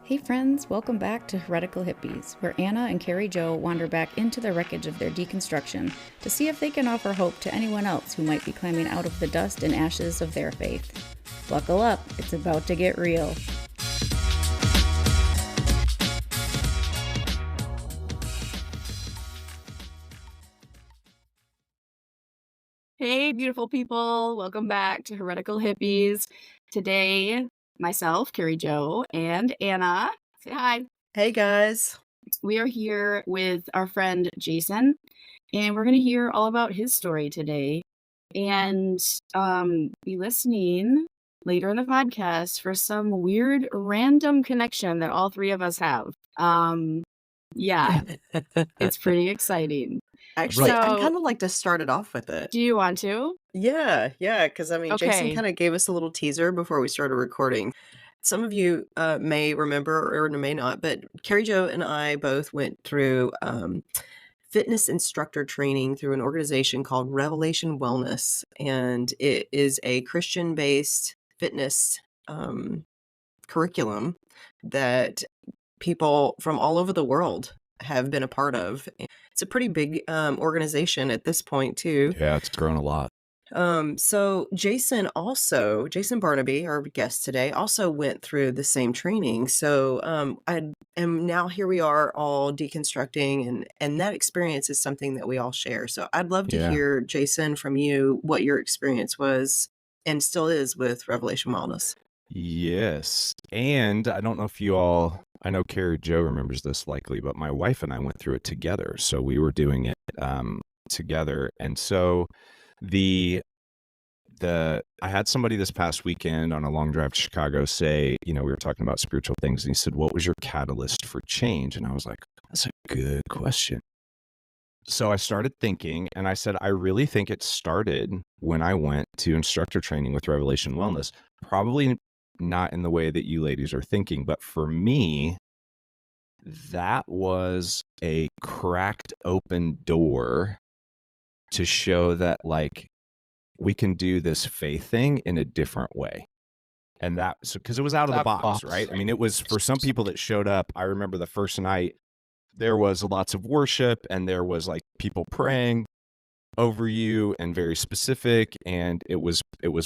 Hey friends, welcome back to Heretical Hippies, where Anna and Carrie Jo wander back into the wreckage of their deconstruction to see if they can offer hope to anyone else who might be climbing out of the dust and ashes of their faith. Buckle up, it's about to get real. Hey, beautiful people. Welcome back to Heretical Hippies. Today, myself, Carrie Jo, and Anna, say hi. Hey guys. We are here with our friend Jason, and we're going to hear all about his story today and be listening later in the podcast for some weird random connection that all three of us have. Yeah, it's pretty exciting. Actually, I'd So- kind of like to start it off with it. Do you want to? Yeah, because Jason Okay. kind of gave us a little teaser before we started recording. Some of you may remember or may not, but Carrie Jo and I both went through fitness instructor training through an organization called Revelation Wellness, and it is a Christian-based fitness curriculum that people from all over the world have been a part of. It's a pretty big organization at this point too. Yeah, it's grown a lot. So Jason Barnaby, our guest today, also went through the same training. So now here we are all deconstructing, and that experience is something that we all share. So I'd love to hear, Jason, from you what your experience was and still is with Revelation Wellness. Yes. And I don't know if you all, I know Carrie Jo remembers this likely, but my wife and I went through it together. So we were doing it together. And so I had somebody this past weekend on a long drive to Chicago say, we were talking about spiritual things, and he said, "What was your catalyst for change?" And I was like, that's a good question. So I started thinking, and I said, I really think it started when I went to instructor training with Revelation Wellness. Probably not in the way that you ladies are thinking, but for me, that was a cracked open door to show that, we can do this faith thing in a different way. And because it was out of the box, right? I mean, it was for some people that showed up. I remember the first night, there was lots of worship, and there was people praying over you and very specific, and it was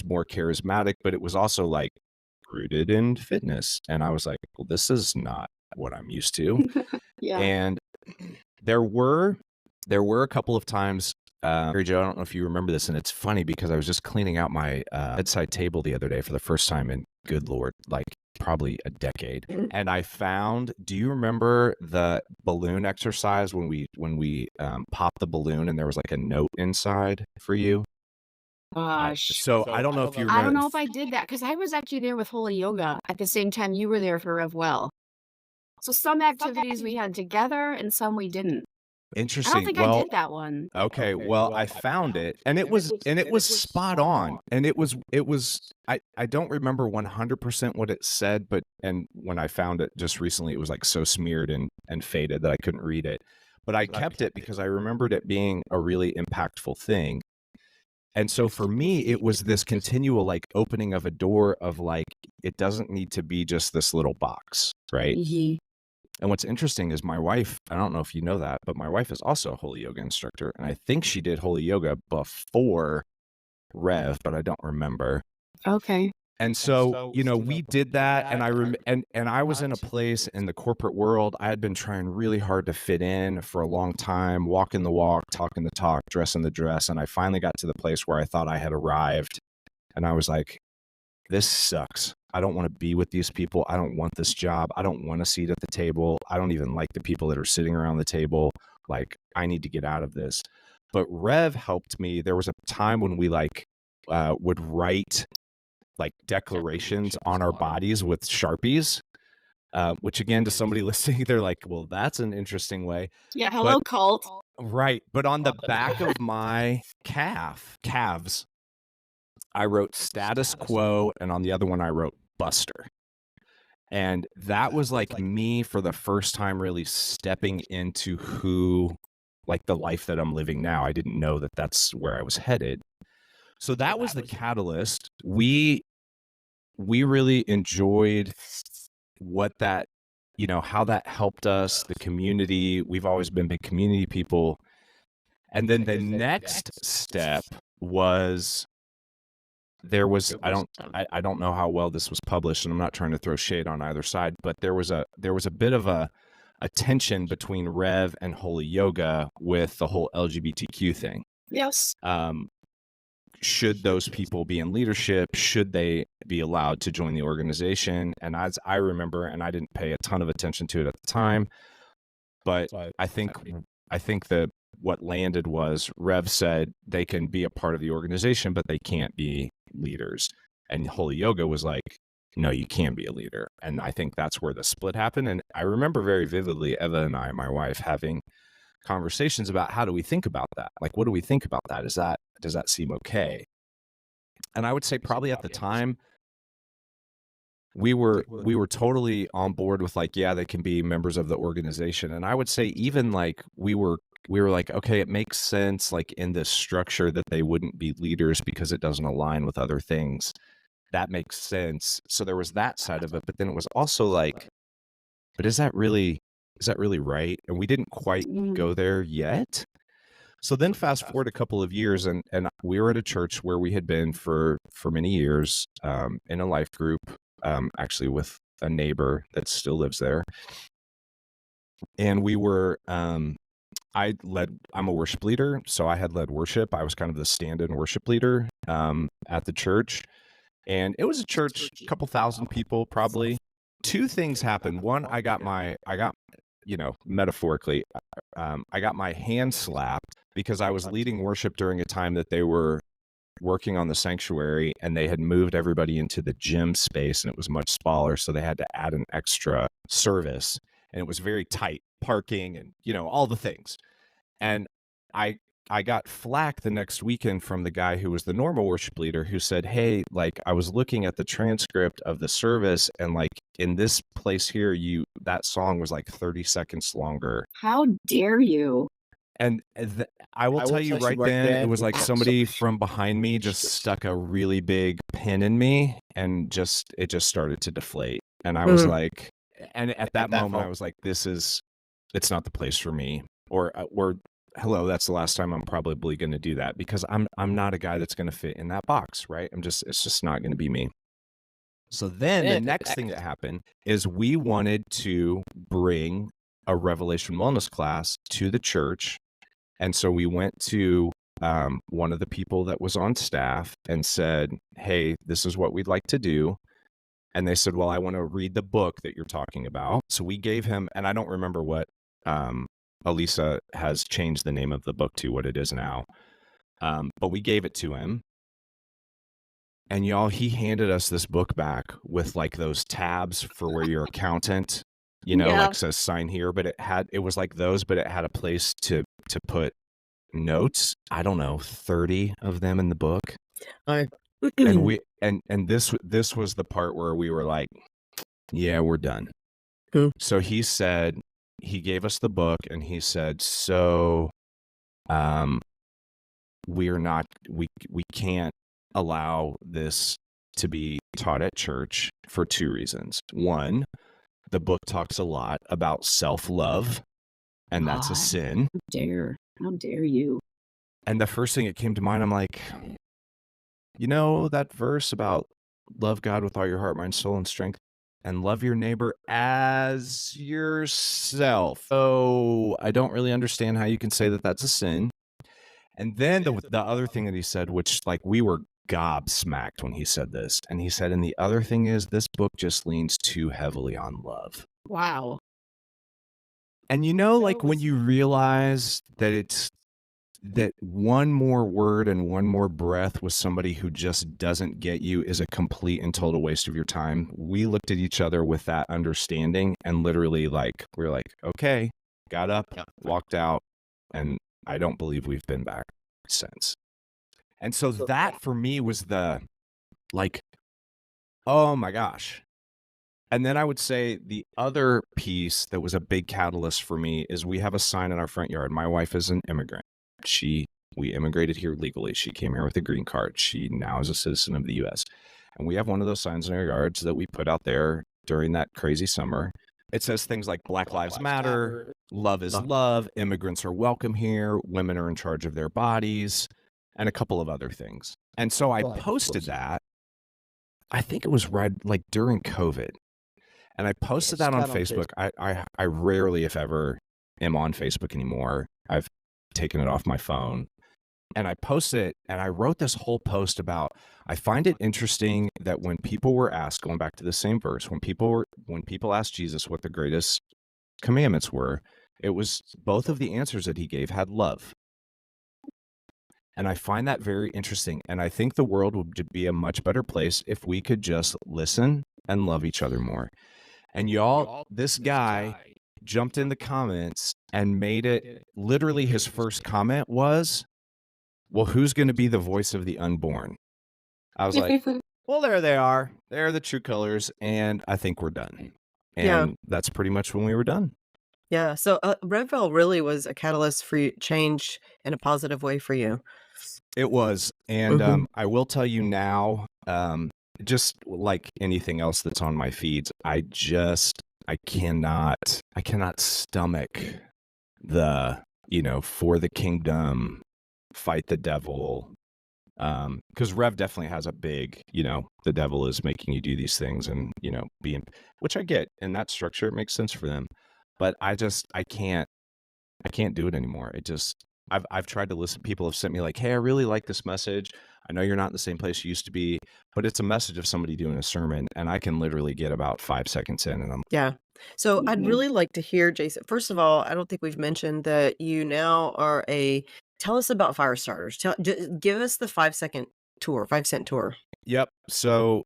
more charismatic, but it was also rooted in fitness. And I was like, well, this is not what I'm used to. Yeah. And there were a couple of times, Mary Jo, I don't know if you remember this, and it's funny because I was just cleaning out my bedside table the other day for the first time in, good Lord, probably a decade. And I found, do you remember the balloon exercise when we popped the balloon and there was a note inside for you? Gosh. So I don't know if you remember. I don't know if I did that because I was actually there with Holy Yoga at the same time you were there for Rev Well. So some activities we had together and some we didn't. Interesting. I don't think I did that one. Okay, well, I found it, and it was spot on, and it was I don't remember 100% what it said, and when I found it just recently, it was so smeared and faded that I couldn't read it, but I kept it because I remembered it being a really impactful thing. And so for me, it was this continual opening of a door of it doesn't need to be just this little box, right? Mm-hmm. And what's interesting is my wife, I don't know if you know that, but my wife is also a Holy Yoga instructor. And I think she did Holy Yoga before Rev, but I don't remember. Okay. And so, we did that. And and I was in a place in the corporate world. I had been trying really hard to fit in for a long time, walking the walk, talking the talk, dressing the dress. And I finally got to the place where I thought I had arrived. And I was like, this sucks. I don't want to be with these people. I don't want this job. I don't want a seat at the table. I don't even like the people that are sitting around the table. I need to get out of this. But Rev helped me. There was a time when we would write declarations on our bodies with Sharpies, which again, to somebody listening, they're like, well, that's an interesting way. Yeah. Hello, cult. Right. But on the back of my calves, I wrote status quo, and on the other one, I wrote Buster. And that was me for the first time really stepping into who, the life that I'm living now. I didn't know that that's where I was headed. So that was the catalyst. We really enjoyed what that how that helped us, the community. We've always been big community people. And then the next step was I don't know how well this was published, and I'm not trying to throw shade on either side, but there was a bit of a tension between Rev and Holy Yoga with the whole LGBTQ thing. Yes. Should those people be in leadership? Should they be allowed to join the organization? And as I remember, and I didn't pay a ton of attention to it at the time, but I think that what landed was Rev said they can be a part of the organization, but they can't be leaders. And Holy Yoga was like, no, you can be a leader. And I think that's where the split happened. And I remember very vividly Eva and I, my wife, having conversations about how do we think about that? Like, what do we think about that? Does that seem okay? And I would say probably at the time we were totally on board with like, yeah, they can be members of the organization. And I would say even like we were like, okay, it makes sense like in this structure that they wouldn't be leaders because it doesn't align with other things. That makes sense. So there was that side of it, but then it was also like, but is that really right? And we didn't quite go there yet. So then fast forward a couple of years, and we were at a church where we had been for many years, in a life group, actually with a neighbor that still lives there. And we were, I'm a worship leader, so I had led worship. I was kind of the stand-in worship leader at the church. And it was a church, a couple thousand people probably. Two things happened. One, I got metaphorically, I got my hand slapped because I was leading worship during a time that they were working on the sanctuary and they had moved everybody into the gym space and it was much smaller. So they had to add an extra service and it was very tight, parking and, all the things. And I got flack the next weekend from the guy who was the normal worship leader who said, hey, like I was looking at the transcript of the service and like in this place here, that song was like 30 seconds longer. How dare you? And I will tell you right then, it was like somebody from behind me just stuck a really big pin in me and it just started to deflate. And I was like, and at that moment I was like, it's not the place for me. Or hello, that's the last time I'm probably going to do that because I'm not a guy that's going to fit in that box, right? It's just not going to be me. So then the next thing that happened is we wanted to bring a Revelation Wellness class to the church. And so we went to one of the people that was on staff and said, hey, this is what we'd like to do. And they said, well, I want to read the book that you're talking about. So we gave him, and I don't remember what Elisa has changed the name of the book to what it is now. But we gave it to him. And y'all, he handed us this book back with like those tabs for where your accountant, like says sign here, but it was like those, but it had a place to put notes. I don't know, 30 of them in the book. And this was the part where we were like, yeah, we're done. So he gave us the book and he said, so we can't allow this to be taught at church for two reasons. One, the book talks a lot about self-love, and that's a sin. How dare you? And the first thing that came to mind, I'm like, that verse about love God with all your heart, mind, soul, and strength, and love your neighbor as yourself. Oh, I don't really understand how you can say that that's a sin. And then the other thing that he said, which like we were gobsmacked when he said this, and he said, and the other thing is this book just leans too heavily on love. Wow. And like when you realize that that one more word and one more breath with somebody who just doesn't get you is a complete and total waste of your time. We looked at each other with that understanding and literally like, we were like, okay, got up, walked out, and I don't believe we've been back since. And so that for me was the like, oh my gosh. And then I would say the other piece that was a big catalyst for me is we have a sign in our front yard. My wife is an immigrant. We immigrated here legally. She came here with a green card. She now is a citizen of the U.S. And we have one of those signs in our yards that we put out there during that crazy summer it says things like Black Lives Matter, love is love, immigrants are welcome here, women are in charge of their bodies, and a couple of other things. And so I posted that. I think it was right like during COVID. And I posted that on Facebook. I rarely, if ever, am on Facebook anymore. I've taken it off my phone. And I posted it, and I wrote this whole post about, I find it interesting that when people were asked, going back to the same verse, when people asked Jesus what the greatest commandments were, it was both of the answers that he gave had love. And I find that very interesting. And I think the world would be a much better place if we could just listen and love each other more. And y'all, this guy jumped in the comments and made it, literally his first comment was, well, who's going to be the voice of the unborn? I was like, well, there they are. They're the true colors. And I think we're done. And that's pretty much when we were done. Yeah. So Redville really was a catalyst for change in a positive way for you. It was. And I will tell you now, just like anything else that's on my feeds, I cannot stomach the, for the kingdom, fight the devil. Because Rev definitely has a big, the devil is making you do these things and, which I get in that structure, it makes sense for them. But I can't do it anymore. I've tried to listen. People have sent me like, hey, I really like this message. I know you're not in the same place you used to be, but it's a message of somebody doing a sermon, and I can literally get about 5 seconds in, and I'm So I'd really like to hear, Jason. First of all, I don't think we've mentioned that you now are tell us about fire starters. Give us the 5-second tour, 5-cent tour. Yep. So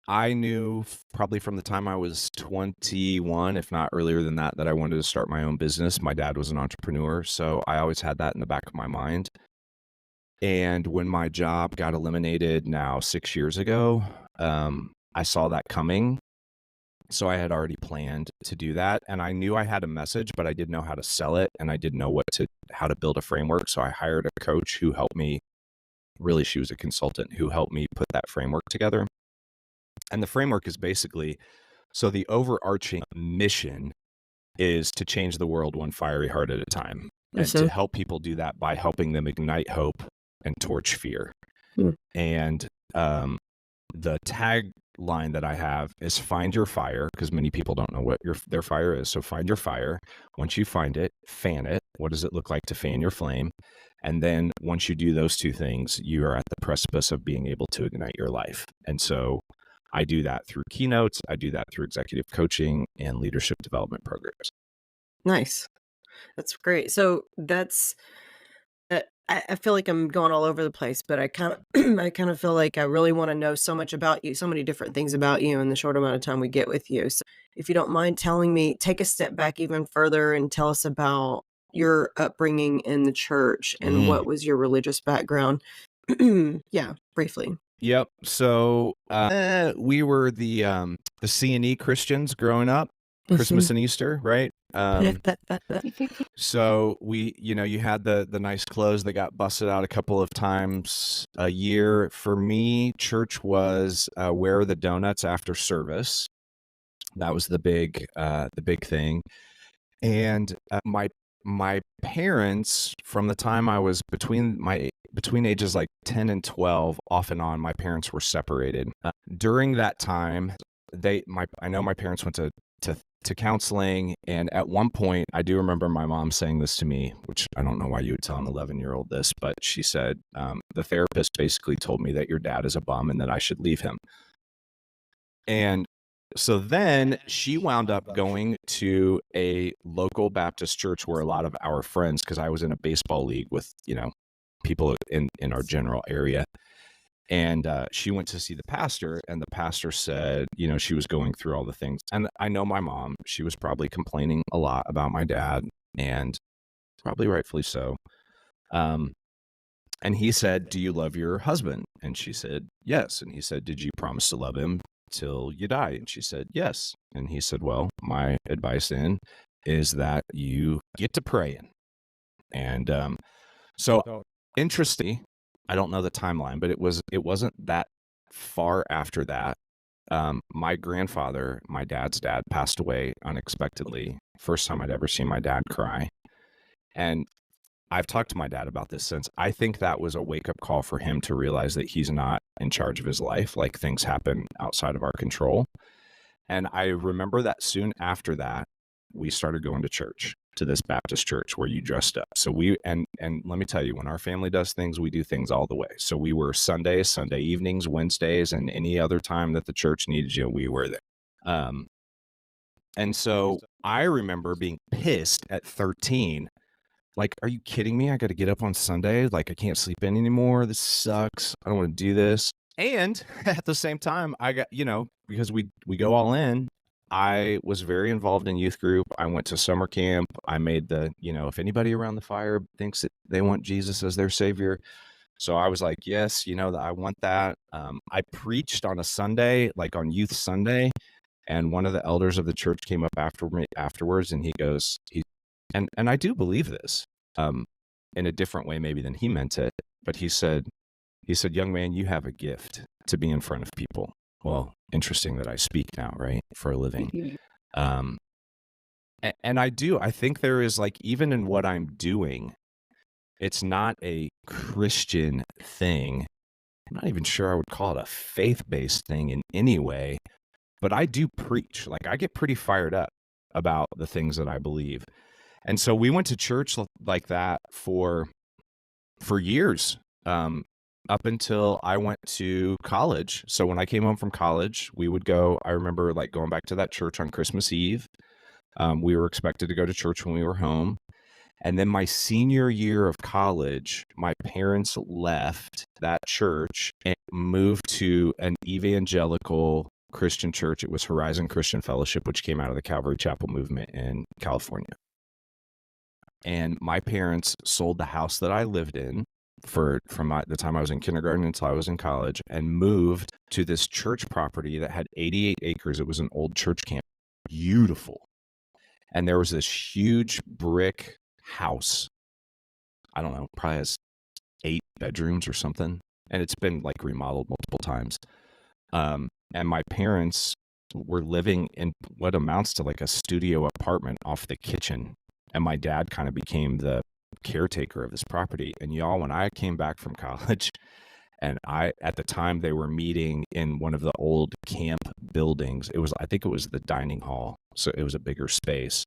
I knew probably from the time I was 21, if not earlier than that, that I wanted to start my own business. My dad was an entrepreneur, so I always had that in the back of my mind. And when my job got eliminated now 6 years ago, I saw that coming. So I had already planned to do that. And I knew I had a message, but I didn't know how to sell it. And I didn't know how to build a framework. So I hired a coach who helped me. Really, she was a consultant who helped me put that framework together. And the framework is basically, so the overarching mission is to change the world one fiery heart at a time. And to help people do that by helping them ignite hope and torch fear. And the tagline that I have is find your fire, because many people don't know what their fire is. So find your fire. Once you find it, fan it. What does it look like to fan your flame? And then once you do those two things, you are at the precipice of being able to ignite your life. And so I do that through keynotes. I do that through executive coaching and leadership development programs. Nice. That's great. So that's, I feel like I'm going all over the place, but I kind of feel like I really want to know so much about you, so many different things about you in the short amount of time we get with you. So if you don't mind telling me, take a step back even further and tell us about your upbringing in the church and what was your religious background. Yeah, briefly. Yep. So we were the C&E Christians growing up, Christmas and Easter, right? So we, you had the nice clothes that got busted out a couple of times a year. For me, church was where are the donuts after service. That was the big thing. And my parents, from the time I was between ages like 10 and 12, off and on, my parents were separated. During that time, I know my parents went to counseling, and at one point, I do remember my mom saying this to me, which I don't know why you would tell an 11-year-old this, but she said, the therapist basically told me that your dad is a bum and that I should leave him. And so then she wound up going to a local Baptist church where a lot of our friends, because I was in a baseball league with, people in our general area. And she went to see the pastor, and the pastor said, she was going through all the things. And I know my mom, she was probably complaining a lot about my dad, and probably rightfully so. And he said, do you love your husband? And she said, yes. And he said, did you promise to love him till you die? And she said, yes. And he said, well, my advice then is that you get to praying. And so interesting, I don't know the timeline, but it wasn't that far after that My grandfather, my dad's dad, passed away unexpectedly. First time I'd ever seen my dad cry. And I've talked to my dad about this since. I think that was a wake-up call for him to realize that he's not in charge of his life. Like, things happen outside of our control. And I remember that soon after that, we started going to church, to this Baptist church where you dressed up. So and let me tell you, when our family does things, we do things all the way. So we were Sunday evenings, Wednesdays, and any other time that the church needed you, we were there. And so I remember being pissed at 13. Like, are you kidding me? I got to get up on Sunday. Like, I can't sleep in anymore. This sucks. I don't want to do this. And at the same time, I got, because we go all in, I was very involved in youth group. I went to summer camp. I made if anybody around the fire thinks that they want Jesus as their savior. So I was like, yes, I want that. I preached on a Sunday, like on Youth Sunday. And one of the elders of the church came up afterwards, and he goes, and I do believe this, in a different way maybe than he meant it. But he said, young man, you have a gift to be in front of people. Well, interesting that I speak now, right, for a living. And I do. I think there is, like, even in what I'm doing, it's not a Christian thing. I'm not even sure I would call it a faith-based thing in any way, but I do preach. Like, I get pretty fired up about the things that I believe. And so we went to church like that for years, up until I went to college. So when I came home from college, we would go. I remember, like, going back to that church on Christmas Eve. We were expected to go to church when we were home. And then my senior year of college, my parents left that church and moved to an evangelical Christian church. It was Horizon Christian Fellowship, which came out of the Calvary Chapel movement in California. And my parents sold the house that I lived in from the time I was in kindergarten until I was in college, and moved to this church property that had 88 acres. It was an old church camp. Beautiful. And there was this huge brick house. I don't know, probably has 8 bedrooms or something. And it's been, like, remodeled multiple times. And my parents were living in what amounts to like a studio apartment off the kitchen. And my dad kind of became the caretaker of this property. And y'all, when I came back from college, and at the time they were meeting in one of the old camp buildings. I think it was the dining hall. So it was a bigger space.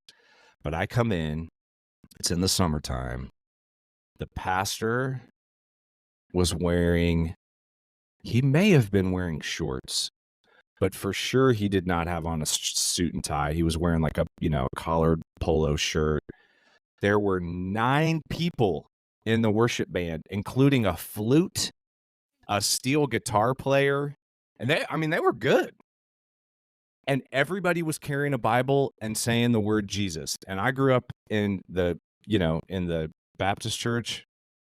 But I come in, it's in the summertime. The pastor was he may have been wearing shorts, but for sure he did not have on a suit and tie. He was wearing like a collared polo shirt. There were 9 people in the worship band, including a flute, a steel guitar player, and they were good. And everybody was carrying a Bible and saying the word Jesus. And I grew up in the Baptist church.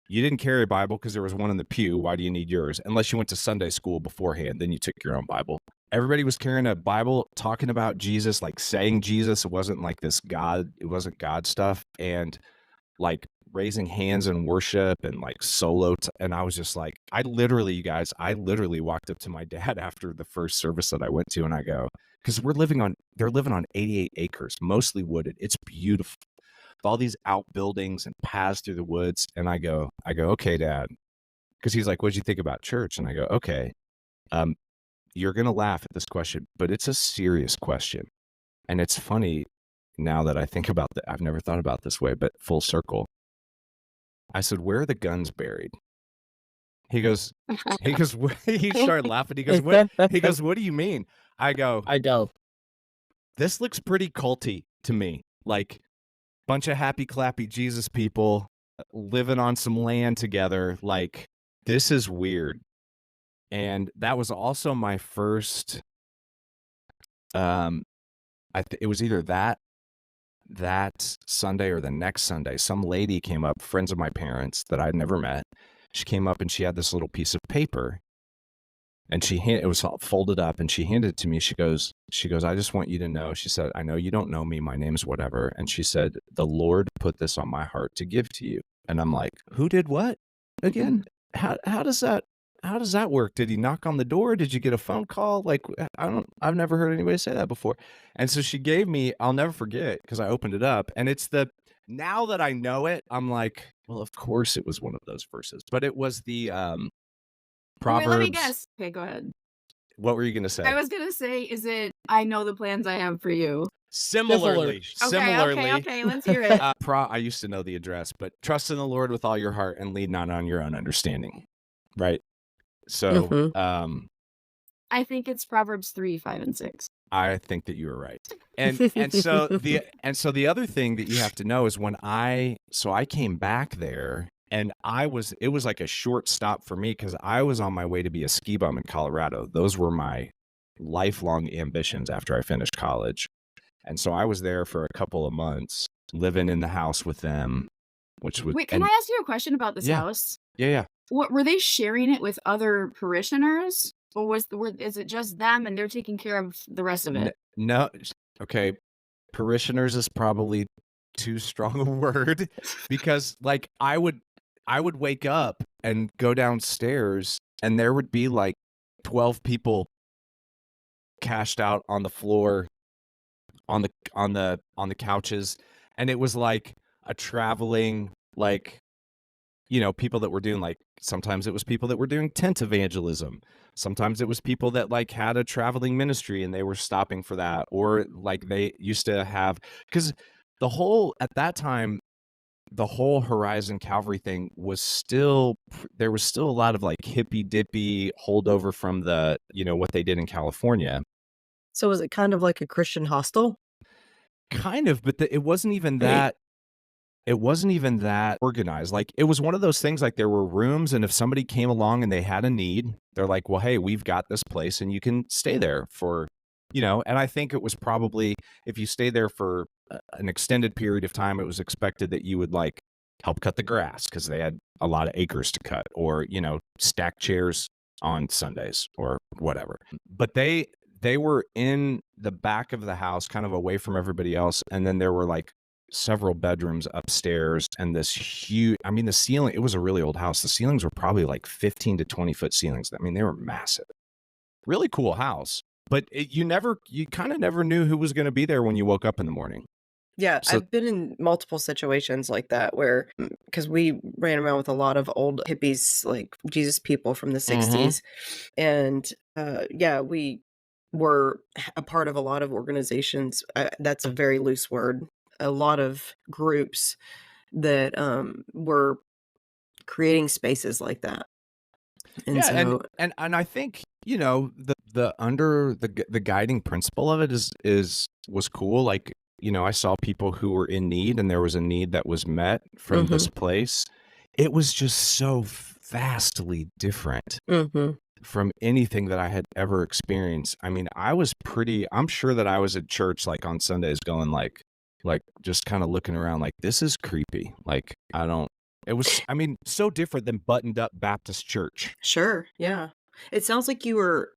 You didn't carry a Bible because there was one in the pew. Why do you need yours? Unless you went to Sunday school beforehand, then you took your own Bible. Everybody was carrying a Bible, talking about Jesus, like saying Jesus. It wasn't like this God. It wasn't God stuff. And like raising hands in worship and like solo. And I was just like, I literally walked up to my dad after the first service that I went to, and I go, because they're living on 88 acres, mostly wooded. It's beautiful. All these outbuildings and paths through the woods. And I go, okay, Dad. Because he's like, what'd you think about church? And I go, okay, you're going to laugh at this question, but it's a serious question. And it's funny now that I think about that. I've never thought about it this way, but full circle. I said, where are the guns buried? He goes, he started laughing. He goes, what do you mean? I go, this looks pretty culty to me. Like, bunch of happy clappy Jesus people living on some land together. Like, this is weird. And that was also my first, it was either that Sunday or the next Sunday. Some lady came up, friends of my parents that I'd never met. She came up and she had this little piece of paper, and it was all folded up, and she handed it to me. She goes, I just want you to know. She said, I know you don't know me. My name's whatever. And she said, the Lord put this on my heart to give to you. And I'm like, who did what again? How does that how does that work? Did he knock on the door? Did you get a phone call? Like, I've never heard anybody say that before. And so she gave me, I'll never forget, because I opened it up, and now that I know it, I'm like, well, of course it was one of those verses, but it was the Wait, let me Proverbs. guess. Okay, go ahead. What were you going to say? I was going to say, is it, I know the plans I have for you? Similarly, Okay, let's hear it. I used to know the address, but trust in the Lord with all your heart and lean not on your own understanding. Right. So, I think it's Proverbs 3, 5, and 6. I think that you were right. And so the other thing that you have to know is I came back there, and it was like a short stop for me because I was on my way to be a ski bum in Colorado. Those were my lifelong ambitions after I finished college. And so I was there for a couple of months, living in the house with them, which was. Wait, can I ask you a question about this house? Yeah. What were they sharing it with other parishioners, or is it just them and they're taking care of the rest of it? No. Okay. Parishioners is probably too strong a word, because like I would wake up and go downstairs and there would be like 12 people cashed out on the floor, on the couches, and it was like a traveling, like, people that were doing, like, sometimes it was people that were doing tent evangelism, sometimes it was people that like had a traveling ministry and they were stopping for that, or like they used to have, because at that time the whole Horizon Calvary thing was there was still a lot of like hippy dippy holdover from the what they did in California. So was it kind of like a Christian hostel? Kind of, but it wasn't even that. It wasn't even that organized. Like, it was one of those things, like there were rooms, and if somebody came along and they had a need, they're like, well, hey, we've got this place and you can stay there for, and I think it was probably, if you stay there for an extended period of time, it was expected that you would like help cut the grass because they had a lot of acres to cut, or, stack chairs on Sundays or whatever. But they were in the back of the house, kind of away from everybody else. And then there were like several bedrooms upstairs, and this huge, the ceiling, it was a really old house. The ceilings were probably like 15 to 20 foot ceilings. They were massive. Really cool house. But you kind of never knew who was going to be there when you woke up in the morning. Yeah, so, I've been in multiple situations like that where, because we ran around with a lot of old hippies, like Jesus people from the 60s. And we were a part of a lot of organizations. That's a very loose word. A lot of groups that were creating spaces like that. And so, and I think, the guiding principle of it was cool. Like, I saw people who were in need, and there was a need that was met from this place. It was just so vastly different from anything that I had ever experienced. I'm sure that I was at church like on Sundays going like just kind of looking around like, this is creepy. Like, it was, so different than buttoned up Baptist church. Sure. Yeah. It sounds like you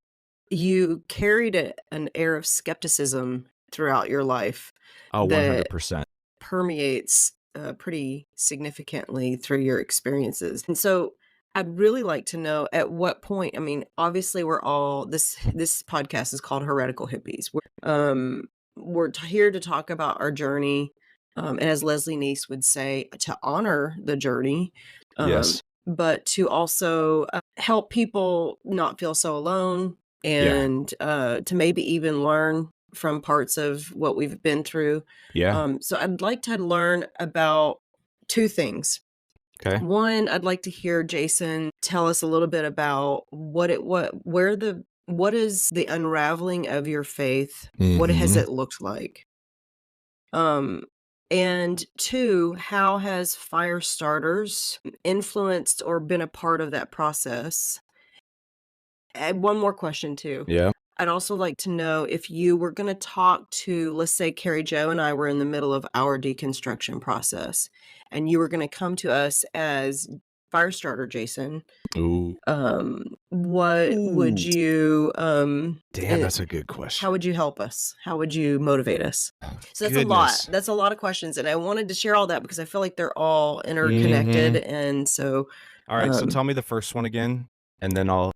carried an air of skepticism throughout your life. Oh, 100%. Permeates pretty significantly through your experiences. And so I'd really like to know at what point, obviously we're all, this podcast is called Heretical Hippies. We're here to talk about our journey. And as Leslie Neese would say, to honor the journey. Yes. But to also help people not feel so alone, and to maybe even learn from parts of what we've been through. Yeah. So I'd like to learn about two things. Okay. One, I'd like to hear Jason tell us a little bit about what is the unraveling of your faith? What has it looked like? And two, how has Fire Starters influenced or been a part of that process? And one more question too. Yeah. I'd also like to know if you were going to talk to, let's say Carrie Jo and I were in the middle of our deconstruction process, and you were going to come to us as Firestarter Jason. Ooh. What would you damn, that's a good question. How would you help us? How would you motivate us? So that's a lot. That's a lot of questions, and I wanted to share all that because I feel like they're all interconnected. And so all right, so tell me the first one again. and then I'll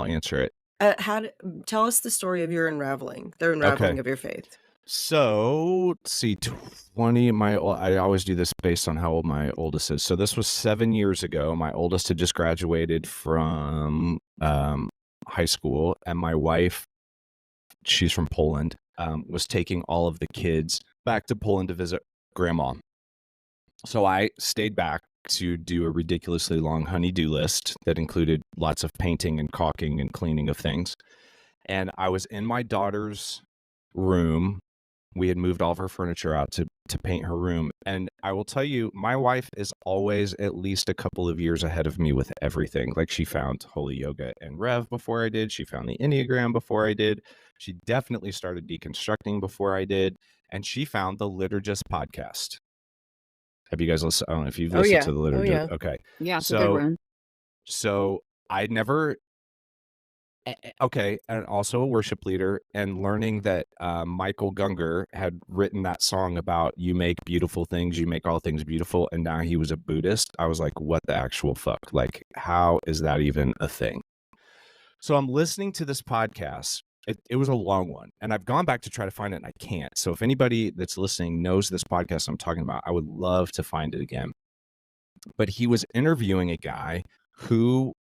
answer it. Tell us the story of your unraveling, the Okay. unraveling of your faith. So let's see, 20. I always do this based on how old my oldest is. So this was 7 years ago. My oldest had just graduated from high school, and my wife, she's from Poland, was taking all of the kids back to Poland to visit grandma. So I stayed back to do a ridiculously long honey-do list that included lots of painting and caulking and cleaning of things. And I was in my daughter's room. We had moved all of her furniture out to paint her room. And I will tell you, my wife is always at least a couple of years ahead of me with everything. Like, she found Holy Yoga and Rev before I did. She found the Enneagram before I did. She definitely started deconstructing before I did. And she found the Liturgist podcast. Have you guys listened? I don't know if you've listened to the Liturgist. Yeah. Okay. Yeah, it's a good one. So I never... Okay, and also a worship leader, and learning that Michael Gungor had written that song about you make beautiful things, you make all things beautiful, and now he was a Buddhist. I was like, what the actual fuck? Like, how is that even a thing? So I'm listening to this podcast. It was a long one, and I've gone back to try to find it, and I can't. So if anybody that's listening knows this podcast I'm talking about, I would love to find it again. But he was interviewing a guy who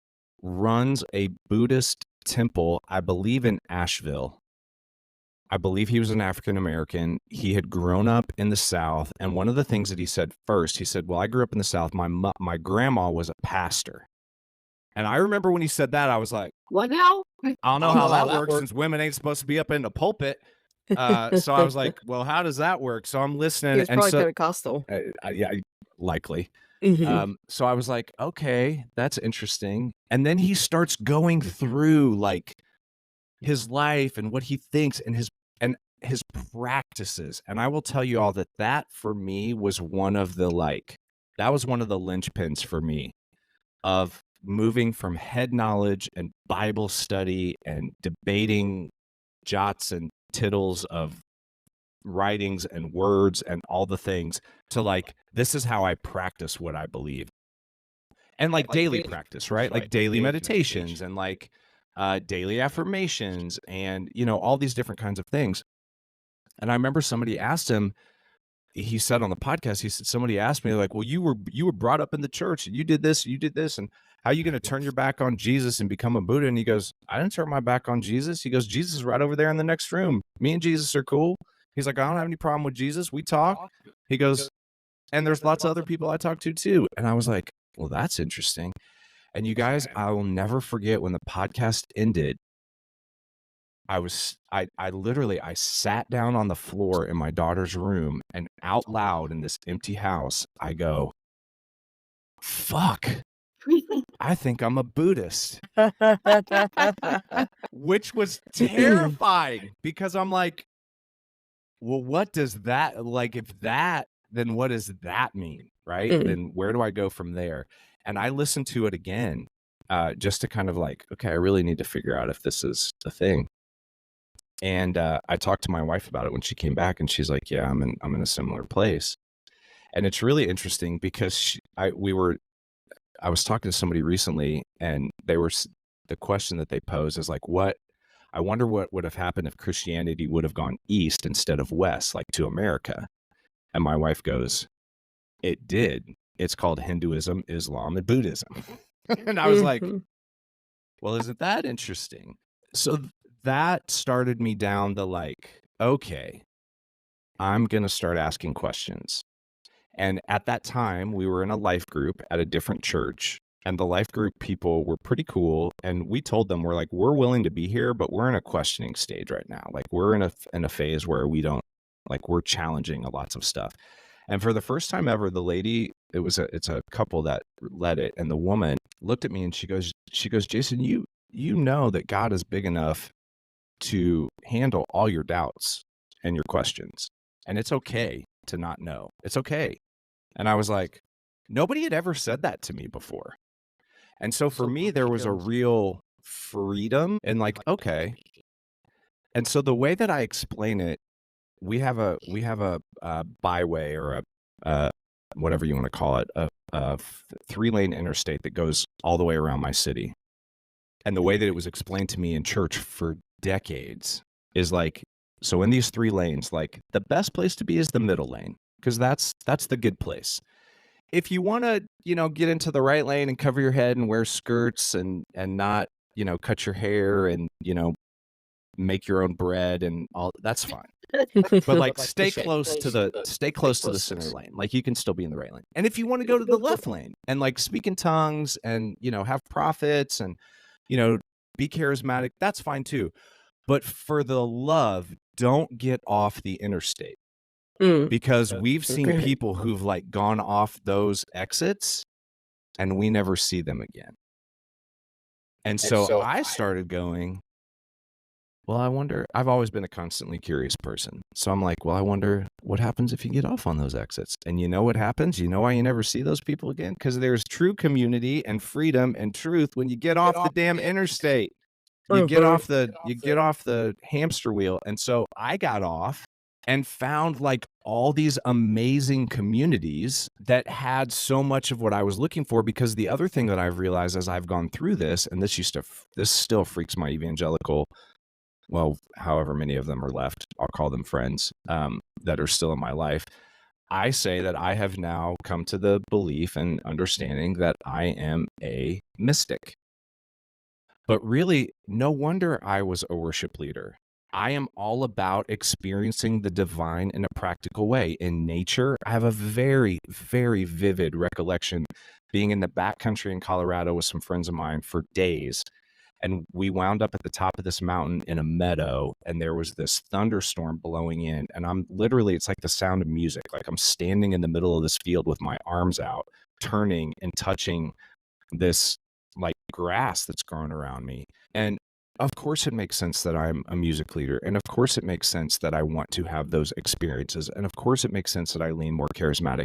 runs a Buddhist temple, I believe in Asheville. I believe he was an African American. He had grown up in the South, and one of the things that he said first, he said, well, I grew up in the South. My grandma was a pastor. And I remember when he said that, I was like, what now? I don't know how that works, since women ain't supposed to be up in the pulpit. So I was like, well, how does that work? So I'm listening. He was probably Pentecostal. Yeah, likely. Mm-hmm. So I was like, okay, that's interesting. And then he starts going through like his life and what he thinks and his practices. And I will tell you all that for me was one of the linchpins for me of moving from head knowledge and Bible study and debating jots and tittles of writings and words and all the things to like, this is how I practice what I believe. And like daily practice, right? Like daily meditations and like daily affirmations and, all these different kinds of things. And I remember somebody asked him, he said on the podcast, he said, somebody asked me like, well, you were brought up in the church and you did this, and how are you going to turn your back on Jesus and become a Buddha? And he goes, I didn't turn my back on Jesus. He goes, Jesus is right over there in the next room. Me and Jesus are cool. He's like, I don't have any problem with Jesus. We talk. He goes, and there's lots of other people I talk to too. And I was like, well, that's interesting. And you guys, I will never forget when the podcast ended. I literally sat down on the floor in my daughter's room, and out loud in this empty house, I go, fuck, I think I'm a Buddhist, which was terrifying because I'm like, well, what does that, like, then what does that mean? Right. Then where do I go from there? And I listened to it again, just to kind of like, okay, I really need to figure out if this is a thing. And I talked to my wife about it when she came back, and she's like, yeah, I'm in a similar place. And it's really interesting because I was talking to somebody recently, and the question that they posed is like, I wonder what would have happened if Christianity would have gone east instead of west, like to America. And my wife goes, it did. It's called Hinduism, Islam, and Buddhism. And I was like, well, isn't that interesting? So that started me down the like, okay, I'm going to start asking questions. And at that time, we were in a life group at a different church, and the life group people were pretty cool. And we told them, we're willing to be here, but we're in a questioning stage right now. Like, we're in a phase where we're challenging lots of stuff. And for the first time ever, the lady, it's a couple that led it. And the woman looked at me and she goes, Jason, you know that God is big enough to handle all your doubts and your questions. And it's okay to not know. It's okay. And I was like, nobody had ever said that to me before. And so for me, there was a real freedom and like, okay. And so the way that I explain it, we have a byway or a whatever you want to call it, a 3-lane interstate that goes all the way around my city. and the way that it was explained to me in church for decades is like, so in these 3 lanes, like the best place to be is the middle lane, because that's the good place. If you want to, get into the right lane and cover your head and wear skirts and not, cut your hair and, make your own bread and all, that's fine. But like stay close to the center lane. Like you can still be in the right lane. And if you want to go to the left lane and like speak in tongues and, have prophets and, be charismatic, that's fine too. But for the love, don't get off the interstate. Because we've seen people who've like gone off those exits and we never see them again. And so I started going, well, I wonder, I've always been a constantly curious person. So I'm like, well, I wonder what happens if you get off on those exits. And you know what happens? You know why you never see those people again? Because there's true community and freedom and truth when you get off the damn interstate. You get off the hamster wheel. And so I got off and found like all these amazing communities that had so much of what I was looking for. Because the other thing that I've realized as I've gone through this, and this still freaks my evangelical, well, however many of them are left, I'll call them friends, that are still in my life. I say that I have now come to the belief and understanding that I am a mystic. But really, no wonder I was a worship leader. I am all about experiencing the divine in a practical way. In nature, I have a very, very vivid recollection being in the backcountry in Colorado with some friends of mine for days. And we wound up at the top of this mountain in a meadow, and there was this thunderstorm blowing in. And I'm literally, it's like the sound of music. Like I'm standing in the middle of this field with my arms out, turning and touching this like grass that's growing around me. And of course it makes sense that I'm a music leader. And of course it makes sense that I want to have those experiences. And of course it makes sense that I lean more charismatic.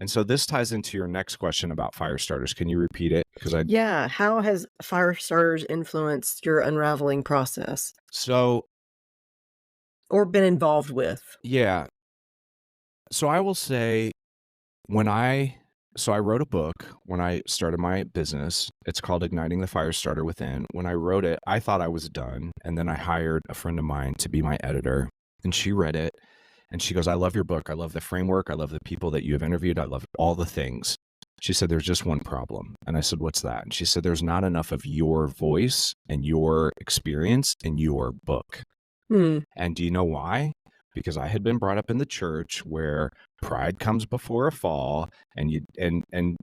And so this ties into your next question about fire starters. Can you repeat it? Yeah. How has fire starters influenced your unraveling process? Or been involved with? Yeah. So I will say I wrote a book when I started my business. It's called Igniting the Fire Starter Within. When I wrote it, I thought I was done. And then I hired a friend of mine to be my editor. And she read it. And she goes, I love your book. I love the framework. I love the people that you have interviewed. I love all the things. She said, there's just one problem. And I said, what's that? And she said, there's not enough of your voice and your experience in your book. And do you know why? Because I had been brought up in the church where pride comes before a fall. And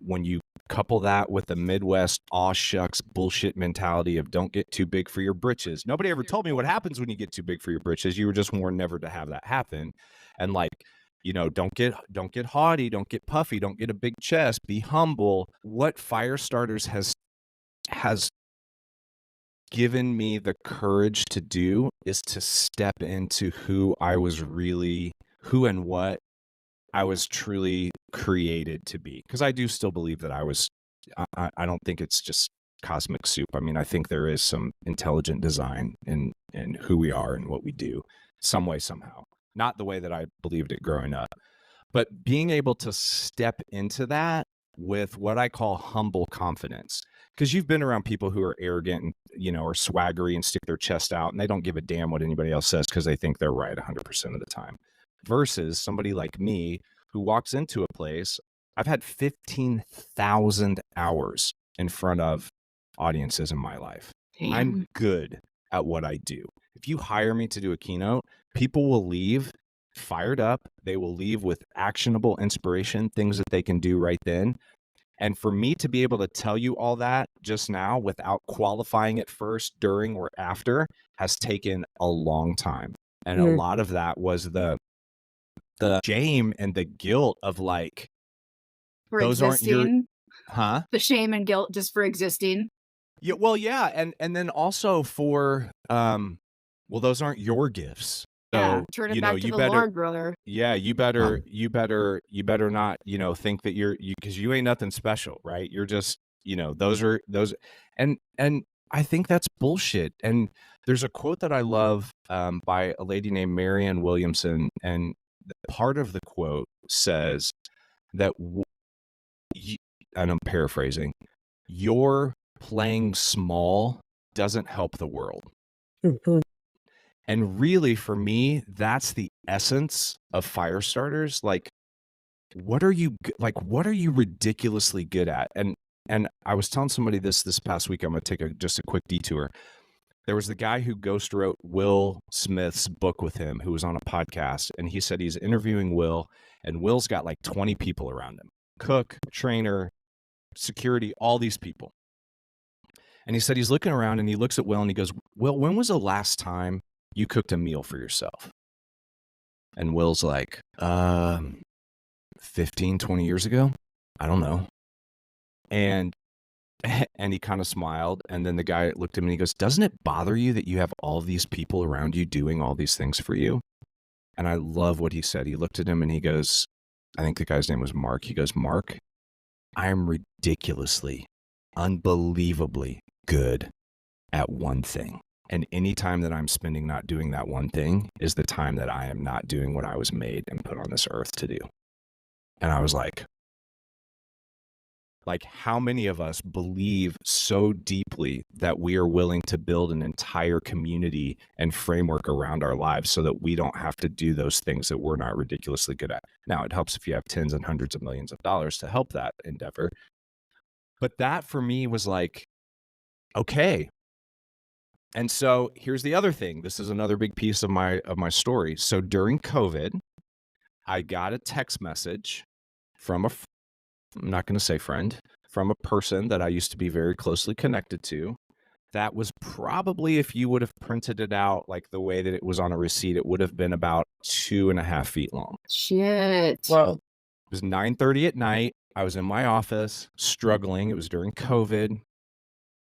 when you couple that with the Midwest aw shucks bullshit mentality of don't get too big for your britches. Nobody ever told me what happens when you get too big for your britches. You were just warned never to have that happen. And like, don't get haughty, don't get puffy, don't get a big chest, be humble. What fire starters has given me the courage to do is to step into who and what I was truly created to be. Because I do still believe that I don't think it's just cosmic soup. I mean, I think there is some intelligent design in who we are and what we do, some way, somehow. Not the way that I believed it growing up. But being able to step into that with what I call humble confidence. Because you've been around people who are arrogant and, or swaggery and stick their chest out and they don't give a damn what anybody else says because they think they're right 100% of the time. Versus somebody like me who walks into a place. I've had 15,000 hours in front of audiences in my life. Damn. I'm good at what I do. If you hire me to do a keynote, people will leave fired up. They will leave with actionable inspiration, things that they can do right then. And for me to be able to tell you all that just now without qualifying it first, during, or after has taken a long time. And a lot of that was the shame and the guilt of like, for those existing. Aren't your, the shame and guilt just for existing. Yeah, well, yeah. And then also for, those aren't your gifts. So, turn it back to the Lord, brother. Yeah, you better not, think that because you ain't nothing special, right? You're just, those, and I think that's bullshit. And there's a quote that I love by a lady named Marianne Williamson, and part of the quote says that, and I'm paraphrasing, you're playing small doesn't help the world. Mhm. And really, for me, that's the essence of fire starters. Like, what are you ridiculously good at? And I was telling somebody this past week. I'm going to take just a quick detour. There was the guy who ghost wrote Will Smith's book with him, who was on a podcast, and he said he's interviewing Will, and Will's got like 20 people around him, cook, trainer, security, all these people. And he said he's looking around and he looks at Will and he goes, Will, when was the last time you cooked a meal for yourself? And Will's like, 15, 20 years ago? I don't know. And he kind of smiled. And then the guy looked at him and he goes, doesn't it bother you that you have all these people around you doing all these things for you? And I love what he said. He looked at him and he goes, I think the guy's name was Mark. He goes, Mark, I am ridiculously, unbelievably good at one thing. And any time that I'm spending not doing that one thing is the time that I am not doing what I was made and put on this earth to do. And I was like, how many of us believe so deeply that we are willing to build an entire community and framework around our lives so that we don't have to do those things that we're not ridiculously good at? Now, it helps if you have tens and hundreds of millions of dollars to help that endeavor. But that for me was like, okay. And so here's the other thing. This is another big piece of my story. So during COVID, I got a text message from I'm not going to say friend, from a person that I used to be very closely connected to. That was probably, if you would have printed it out like the way that it was on a receipt, it would have been about 2.5 feet long. Shit. Well, It was 9:30 at night. I was in my office struggling. It was during COVID.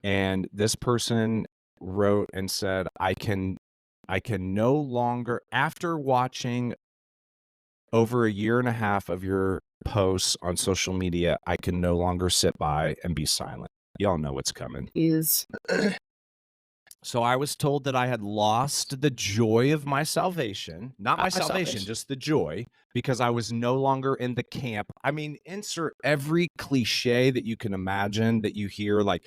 And this person wrote and said, I can no longer, after watching over 1.5 years of your posts on social media, I can no longer sit by and be silent. Y'all know what's coming. Is So I was told that I had lost the joy of my salvation, not my salvation, just the joy, because I was no longer in the camp. I mean, insert every cliche that you can imagine that you hear, like,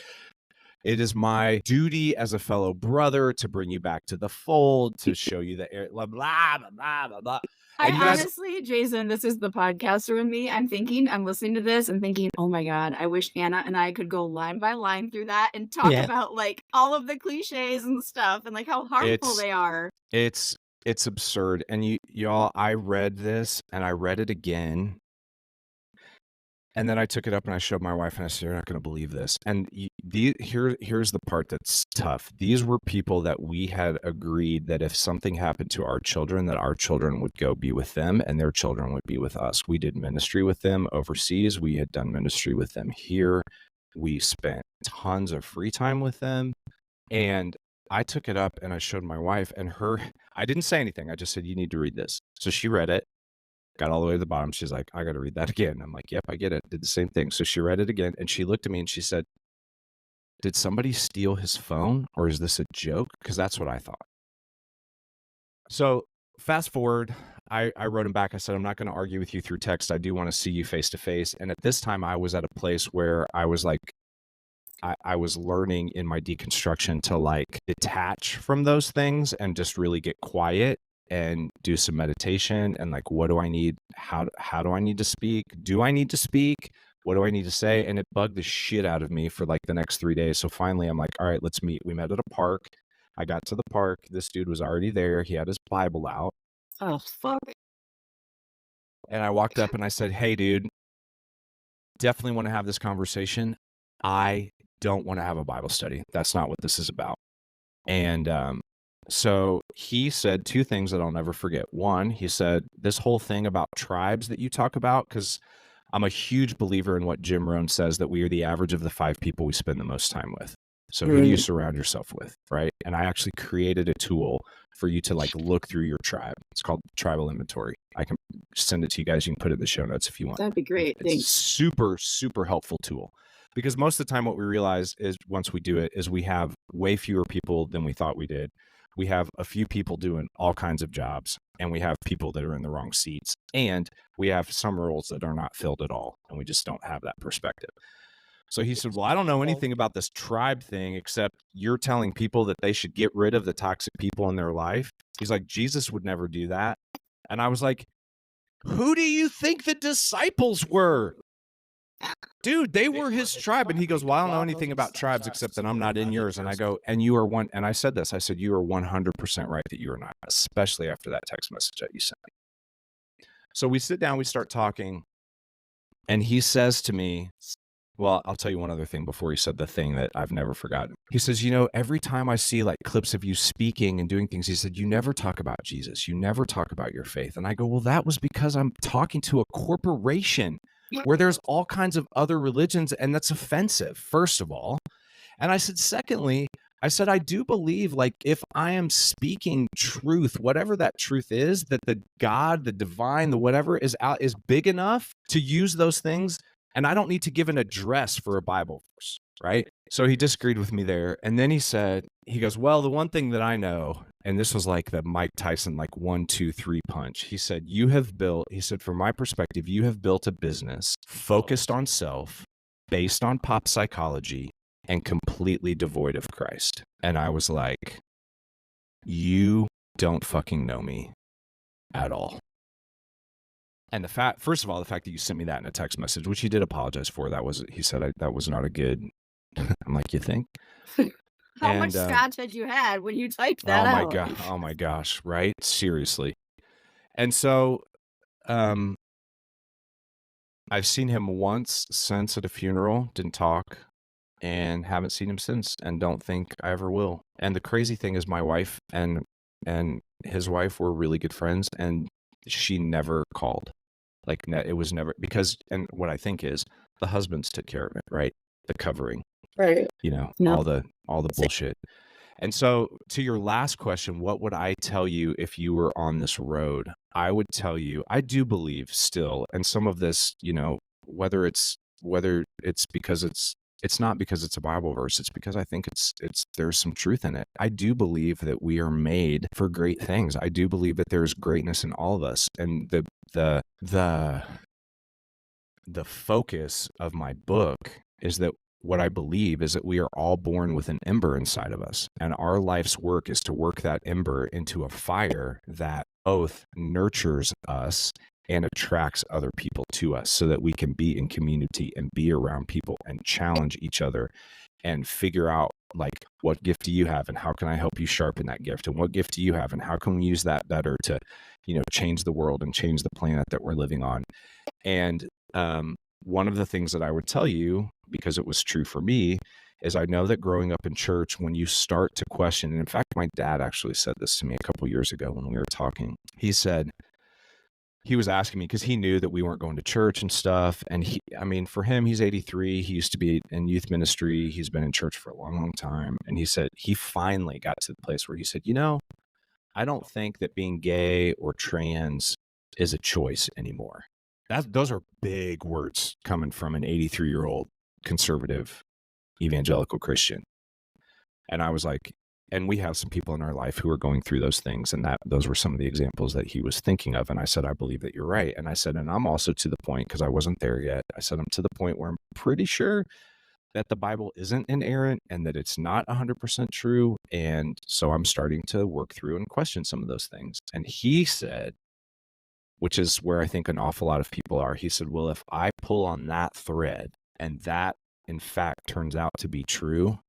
it is my duty as a fellow brother to bring you back to the fold, to show you the air, blah, blah, blah, blah, blah. I And you guys, honestly, Jason, this is the podcaster in me. I'm listening to this and thinking, oh my God, I wish Anna and I could go line by line through that and talk about like all of the cliches and stuff and like how harmful they are. It's absurd. And y'all, I read this and I read it again. And then I took it up and I showed my wife and I said, you're not going to believe this. And here's the part that's tough. These were people that we had agreed that if something happened to our children, that our children would go be with them and their children would be with us. We did ministry with them overseas. We had done ministry with them here. We spent tons of free time with them. And I took it up and I showed my wife and I didn't say anything. I just said, you need to read this. So she read it. Got all the way to the bottom. She's like, I got to read that again. I'm like, yep, I get it. Did the same thing. So she read it again and she looked at me and she said, did somebody steal his phone or is this a joke? Because that's what I thought. So fast forward, I wrote him back. I said, I'm not going to argue with you through text. I do want to see you face to face. And at this time I was at a place where I was like, I was learning in my deconstruction to like detach from those things and just really get quiet and do some meditation and like, what do I need? How do I need to speak? Do I need to speak? What do I need to say? And it bugged the shit out of me for like the next 3 days. So finally I'm like, all right, let's meet. We met at a park. I got to the park. This dude was already there. He had his Bible out. Oh, fuck. And I walked up and I said, hey, dude, definitely want to have this conversation. I don't want to have a Bible study. That's not what this is about. And so he said 2 things that I'll never forget. One, he said, this whole thing about tribes that you talk about, because I'm a huge believer in what Jim Rohn says, that we are the average of the 5 people we spend the most time with. So who do you surround yourself with, right? And I actually created a tool for you to like look through your tribe. It's called Tribal Inventory. I can send it to you guys. You can put it in the show notes if you want. That'd be great. It's a super, super helpful tool. Because most of the time what we realize is once we do it is we have way fewer people than we thought we did. We have a few people doing all kinds of jobs and we have people that are in the wrong seats and we have some roles that are not filled at all. And we just don't have that perspective. So he said, well, I don't know anything about this tribe thing, except you're telling people that they should get rid of the toxic people in their life. He's like, Jesus would never do that. And I was like, who do you think the disciples were? Dude, they were his tribe. And he goes, well, I don't know anything about tribes except that I'm not in yours. And I go, and you are one. And I said this, I said, you are 100% right that you are not, especially after that text message that you sent me. So we sit down, we start talking, and he says to me, well, I'll tell you one other thing before he said the thing that I've never forgotten. He says, you know, every time I see like clips of you speaking and doing things, he said, you never talk about Jesus. You never talk about your faith. And I go, well, that was because I'm talking to a corporation where there's all kinds of other religions, and that's offensive, first of all. And I said, secondly, I said, I do believe, like, if I am speaking truth, whatever that truth is, that the God, the divine, the whatever is out, is big enough to use those things. And I don't need to give an address for a Bible verse, right? So he disagreed with me there. And then he said, he goes, well, the one thing that I know, and this was like the Mike Tyson, like 1, 2, 3 punch. He said, he said, from my perspective, you have built a business focused on self, based on pop psychology, and completely devoid of Christ. And I was like, you don't fucking know me at all. And first of all, the fact that you sent me that in a text message, which he did apologize for, he said that was not a good, I'm like, you think? How much scotch had you had when you typed that out? out? Oh my gosh, right? Seriously. And so, I've seen him once since at a funeral, didn't talk, and haven't seen him since, and don't think I ever will. And the crazy thing is my wife and his wife were really good friends, and she never called. Like, it was never, because, and what I think is the husbands took care of it, right? The covering, right? You know, Yep. all the bullshit. And so to your last question, what would I tell you if you were on this road? I would tell you, I do believe still, and some of this, you know, whether it's because it's not because it's a Bible verse, it's because I think there's some truth in it. I do believe that we are made for great things. I do believe that there's greatness in all of us. And the focus of my book is that what I believe is that we are all born with an ember inside of us, and our life's work is to work that ember into a fire that both nurtures us and attracts other people to us, so that we can be in community and be around people and challenge each other and figure out, like, what gift do you have and how can I help you sharpen that gift, and what gift do you have and how can we use that better to, you know, change the world and change the planet that we're living on. And one of the things that I would tell you, because it was true for me, is I know that growing up in church, when you start to question, and in fact, my dad actually said this to me a couple years ago when we were talking. He said, he was asking me, because he knew that we weren't going to church and stuff. And for him, he's 83. He used to be in youth ministry. He's been in church for a long, long time. And he said he finally got to the place where he said, you know, I don't think that being gay or trans is a choice anymore. Those are big words coming from an 83-year-old conservative evangelical Christian. And I was like, and we have some people in our life who are going through those things, and those were some of the examples that he was thinking of. And I said, I believe that you're right. And I said, and I'm also to the point, because I wasn't there yet, I said, I'm to the point where I'm pretty sure that the Bible isn't inerrant and that it's not 100% true. And so I'm starting to work through and question some of those things. And he said, which is where I think an awful lot of people are, he said, well, if I pull on that thread and that in fact turns out to be true,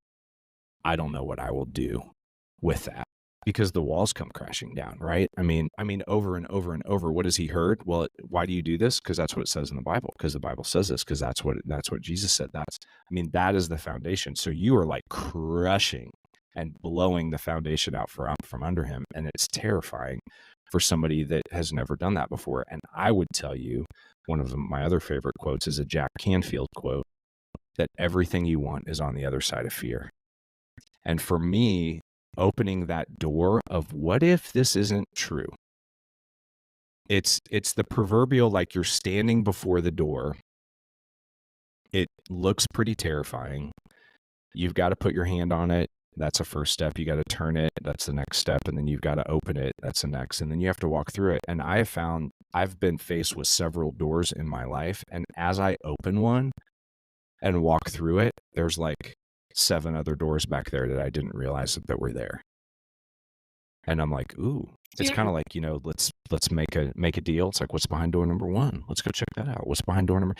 I don't know what I will do with that, because the walls come crashing down, right? I mean, over and over and over. What has he heard? Well, why do you do this? Because that's what it says in the Bible. Because the Bible says this. Because that's what Jesus said. That is the foundation. So you are like crushing and blowing the foundation out from under him, and it's terrifying for somebody that has never done that before. And I would tell you, one of my other favorite quotes is a Jack Canfield quote, that everything you want is on the other side of fear. And for me, opening that door of what if this isn't true? It's the proverbial, like, you're standing before the door. It looks pretty terrifying. You've got to put your hand on it. That's a first step. You got to turn it. That's the next step. And then you've got to open it. That's the next. And then you have to walk through it. And I have found I've been faced with several doors in my life. And as I open one, and walk through it, there's like 7 other doors back there that I didn't realize that were there. And I'm like, ooh, it's kind of like, let's make a deal. It's like, what's behind door number 1? Let's go check that out. What's behind door number?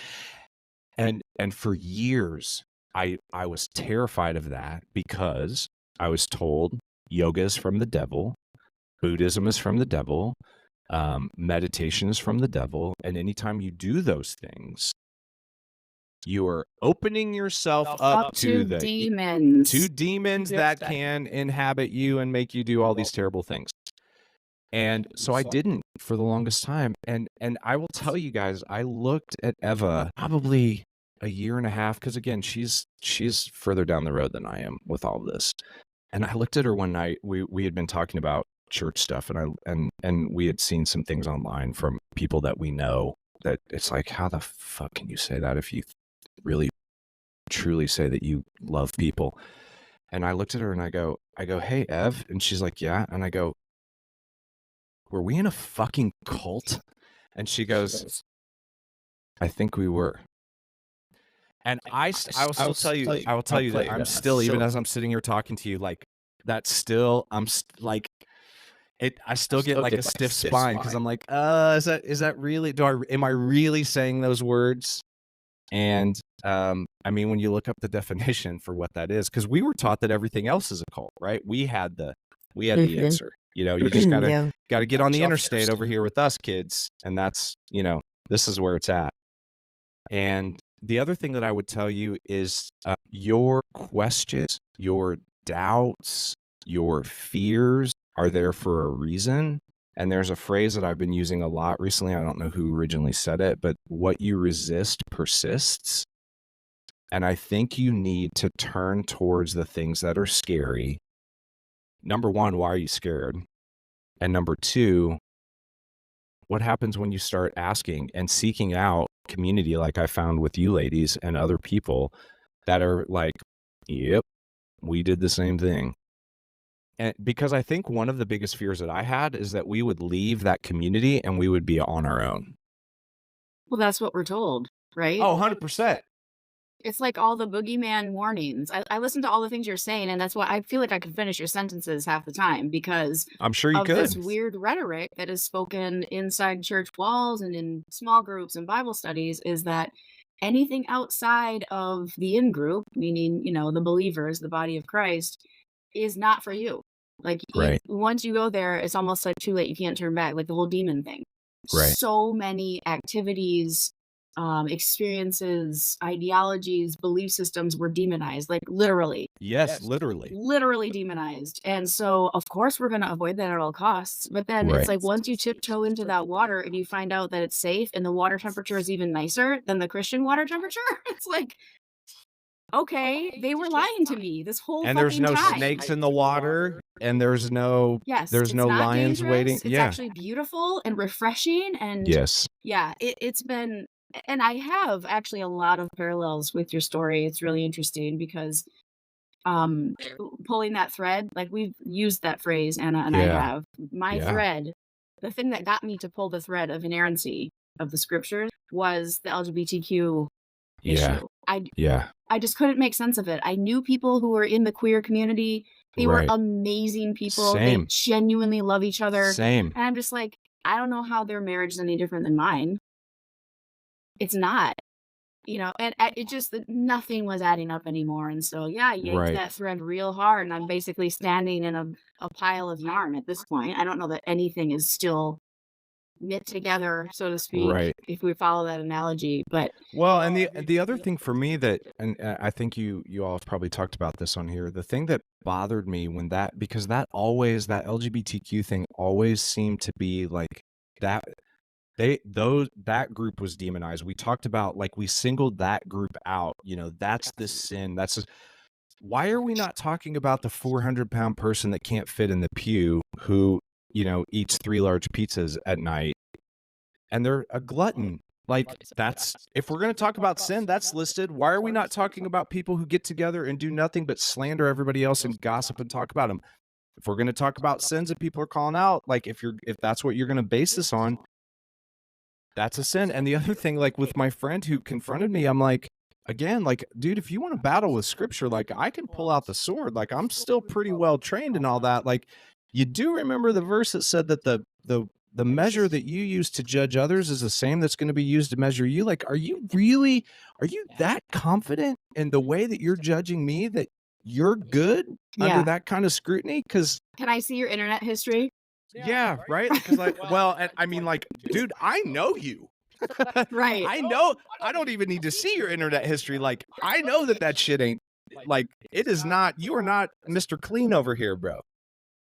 And for years, I was terrified of that because I was told yoga is from the devil, Buddhism is from the devil, meditation is from the devil, and anytime you do those things, you are opening yourself up to the demons that can inhabit you and make you do all these terrible things. And so I didn't for the longest time. And I will tell you guys, I looked at Eva probably a year and a half, because again, she's further down the road than I am with all of this. And I looked at her one night. We had been talking about church stuff, and we had seen some things online from people that we know that it's like, how the fuck can you say that if you really truly say that you love people? And I looked at her and I go, hey, Ev. And she's like, yeah. And I go, were we in a fucking cult? And she goes, I think we were. And I will tell you that I'm still, even as I'm sitting here talking to you, like, that's still, I still get like a stiff spine, because I'm like, is that really, am I really saying those words? And I mean, when you look up the definition for what that is, because we were taught that everything else is a cult, right? We had the answer. You just gotta get on the interstate over here with us, kids, and that's, this is where it's at. And the other thing that I would tell you is your questions, your doubts, your fears are there for a reason. And there's a phrase that I've been using a lot recently. I don't know who originally said it, but what you resist persists. And I think you need to turn towards the things that are scary. Number 1, why are you scared? And number 2, what happens when you start asking and seeking out community, like I found with you ladies and other people that are like, yep, we did the same thing. And because I think one of the biggest fears that I had is that we would leave that community and we would be on our own. Well, that's what we're told, right? Oh, 100%. It's like all the boogeyman warnings. I listen to all the things you're saying, and that's why I feel like I can finish your sentences half the time, because I'm sure you of could. This weird rhetoric that is spoken inside church walls and in small groups and Bible studies, is that anything outside of the in-group, meaning, the believers, the body of Christ, is not for you. Like, right. Once you go there, it's almost like too late. You can't turn back, like the whole demon thing. Right. So many activities, experiences, ideologies, belief systems were demonized, like literally. Yes, literally. Literally demonized. And so, of course, we're going to avoid that at all costs. But then it's like, once you tiptoe into that water and you find out that it's safe and the water temperature is even nicer than the Christian water temperature, it's like, okay, they were lying to me this whole and fucking there's no time. snakes in the water, and there's no lions waiting. It's actually beautiful and refreshing, and it's been, and I have actually a lot of parallels with your story. It's really interesting because pulling that thread, like we've used that phrase, Anna and I have. My thread, the thing that got me to pull the thread of inerrancy of the scriptures was the LGBTQ issue. I just couldn't make sense of it. I knew people who were in the queer community. They were amazing people. They genuinely love each other. And I'm just like, I don't know how their marriage is any different than mine. It's not, and it just, nothing was adding up anymore. And so, I yanked that thread real hard, and I'm basically standing in a pile of yarn at this point. I don't know that anything is still knit together, so to speak, if we follow that analogy. But and the other thing for me that, and I think you all have probably talked about this on here, the thing that bothered me when because that LGBTQ thing always seemed to be like that, that group was demonized. We talked about, like, we singled that group out, that's the sin. Why are we not talking about the 400-pound person that can't fit in the pew who eats 3 large pizzas at night, and they're a glutton? Like, that's, if we're going to talk about sin, that's listed. Why are we not talking about people who get together and do nothing but slander everybody else and gossip and talk about them? If we're going to talk about sins that people are calling out, like, if that's what you're going to base this on, that's a sin. And the other thing, like with my friend who confronted me, I'm like, again, like, dude, if you want to battle with scripture, like, I can pull out the sword. Like, I'm still pretty well trained and all that. Like, you do remember the verse that said that the measure that you use to judge others is the same that's going to be used to measure you. Like, are you that confident in the way that you're judging me that you're good under Yeah. that kind of scrutiny? Because Can I see your internet history? yeah, right. Because like, well, and I mean, like, dude, I know you. Right. I know. I don't even need to see your internet history. Like, I know that shit ain't like it is not. You are not Mr. Clean over here, bro.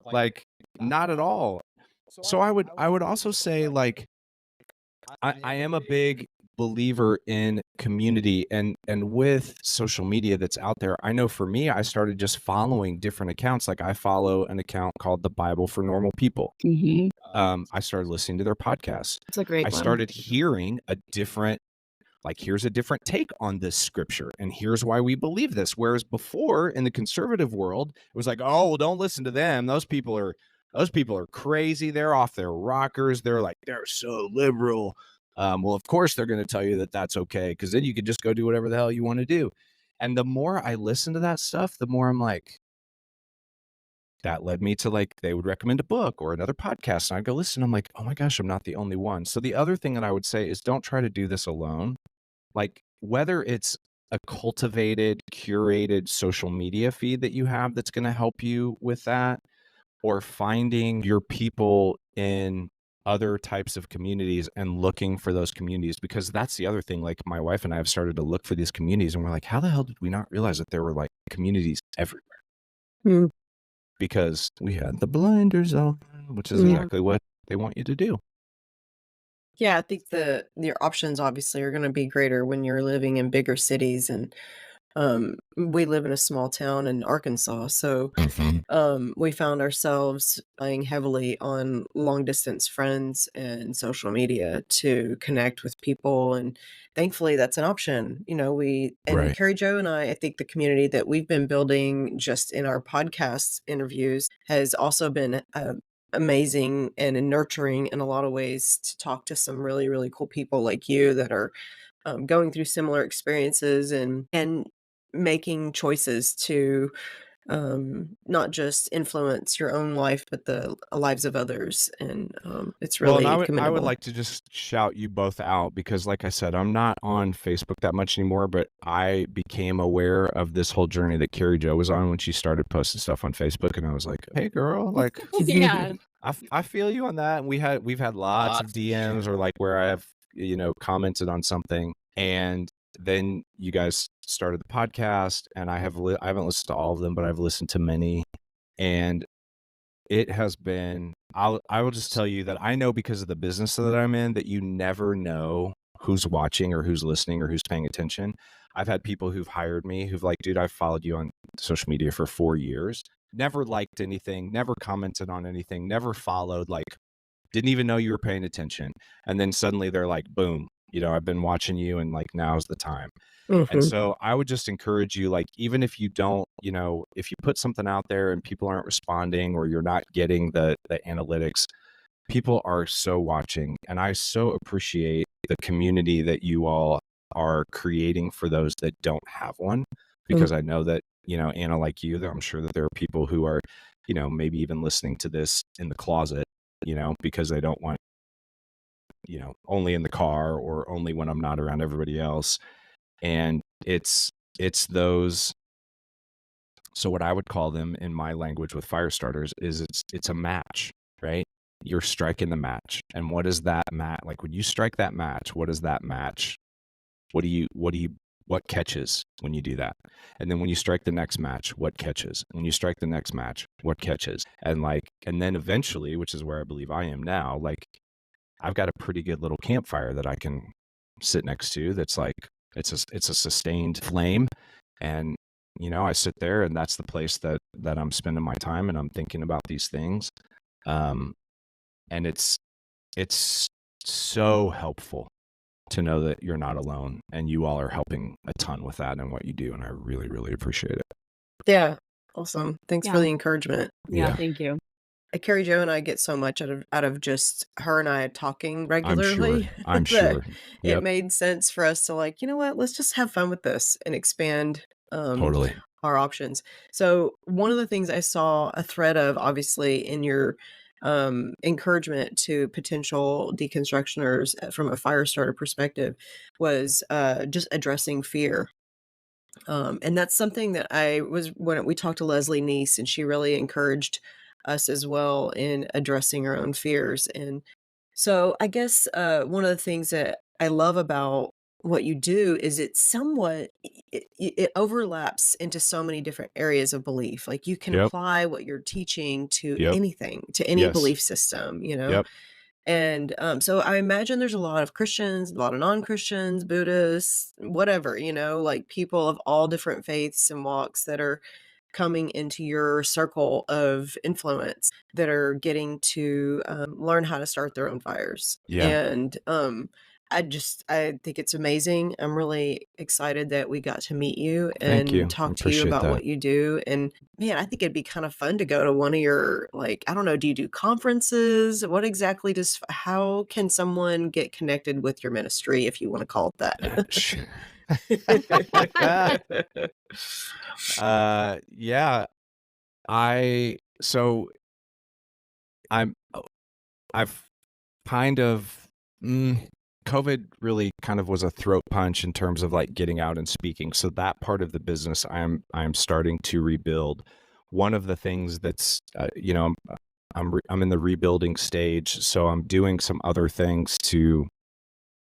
Like, not at all. So I would also say, like, I am a big believer in community and with social media that's out there. I know for me, I started just following different accounts. Like, I follow an account called The Bible for Normal People. Mm-hmm. I started listening to their podcasts. It's a great I one. started hearing a different, like, here's a different take on this scripture, and here's why we believe this. Whereas before, in the conservative world, it was like, oh, well, don't listen to them. Those people are crazy. They're off their rockers. They're so liberal. Well, of course they're going to tell you that that's okay, because then you can just go do whatever the hell you want to do. And the more I listen to that stuff, the more I'm like, that led me to, like, they would recommend a book or another podcast, and I'd go listen. I'm like, oh my gosh, I'm not the only one. So the other thing that I would say is, don't try to do this alone. Like, whether it's a cultivated, curated social media feed that you have that's going to help you with that, or finding your people in other types of communities and looking for those communities, because that's the other thing. Like, my wife and I have started to look for these communities, and we're like, how the hell did we not realize that there were, like, communities everywhere? Mm. Because we had the blinders on, which is Yeah. exactly what they want you to do. Yeah, I think your options obviously are going to be greater when you're living in bigger cities, and we live in a small town in Arkansas, so we found ourselves relying heavily on long distance friends and social media to connect with people, and thankfully that's an option. Right. Carrie Joe and I think the community that we've been building just in our podcast interviews has also been amazing and nurturing in a lot of ways, to talk to some really, really cool people like you that are going through similar experiences, and making choices to not just influence your own life, but the lives of others. And it's Well, and really I would commendable. like to just shout you both out, because, like I said, I'm not on Facebook that much anymore, but I became aware of this whole journey that Carrie Joe was on when she started posting stuff on Facebook, and I was like, hey girl, like, Yeah. I feel you on that. And we've had lots of DMs, or like where I have, commented on something, and then you guys started the podcast, and I haven't listened to all of them, but I've listened to many, and it has been, I will just tell you that I know, because of the business that I'm in, that you never know who's watching or who's listening or who's paying attention. I've had people who've hired me who've like, dude, I've followed you on social media for 4 years, never liked anything, never commented on anything, never followed, like, didn't even know you were paying attention. And then suddenly they're like, boom, I've been watching you, and like, now's the time. And Mhm. so I would just encourage you, like, even if you don't, if you put something out there and people aren't responding, or you're not getting the analytics, people are so watching. And I so appreciate the community that you all are creating for those that don't have one, because I know that, Anna, like you, that I'm sure that there are people who are, maybe even listening to this in the closet, because they don't want, only in the car, or only when I'm not around everybody else. And it's those, so what I would call them in my language with fire starters is, it's a match, right? You're striking the match. And what is that match? Like, when you strike that match, what is that match? What catches when you do that? And then when you strike the next match, what catches? When you strike the next match, what catches? And then eventually, which is where I believe I am now, like, I've got a pretty good little campfire that I can sit next to, that's like, it's a sustained flame. And, I sit there, and that's the place that I'm spending my time, and I'm thinking about these things. And it's so helpful to know that you're not alone, and you all are helping a ton with that and what you do. And I really, really appreciate it. Yeah, awesome. Thanks for Yeah. the encouragement. Yeah. Yeah. Thank you. Carrie Jo and I get so much out of just her and I talking regularly I'm that sure. it Yep, made sense for us to like, you know what, let's just have fun with this and expand totally. our options. So one of the things I saw a thread of, obviously, in your encouragement to potential deconstructioners from a fire starter perspective was just addressing fear. And that's something that I was when we talked to Leslie Neese, and she really encouraged us as well in addressing our own fears. And so I guess one of the things that I love about what you do is it somewhat it overlaps into so many different areas of belief. Like you can Yep, apply what you're teaching to yep, anything, to any yes, belief system, you know. yep, And, so I imagine there's a lot of Christians, a lot of non-Christians, Buddhists, whatever, you know, like people of all different faiths and walks that are coming into your circle of influence that are getting to learn how to start their own fires. yeah. And I think it's amazing. I'm really excited that we got to meet you Thank and you. I talk to you appreciate about that. what you do. And man, I think it'd be kind of fun to go to one of your, like, I don't know, do you do conferences? What exactly how can someone get connected with your ministry, if you want to call Sh- it yeah, I so I'm I've kind of COVID really kind of was a throat punch in terms of like getting out and speaking. So that part of the business I'm starting to rebuild. One of the things that's I'm in the rebuilding stage, so I'm doing some other things to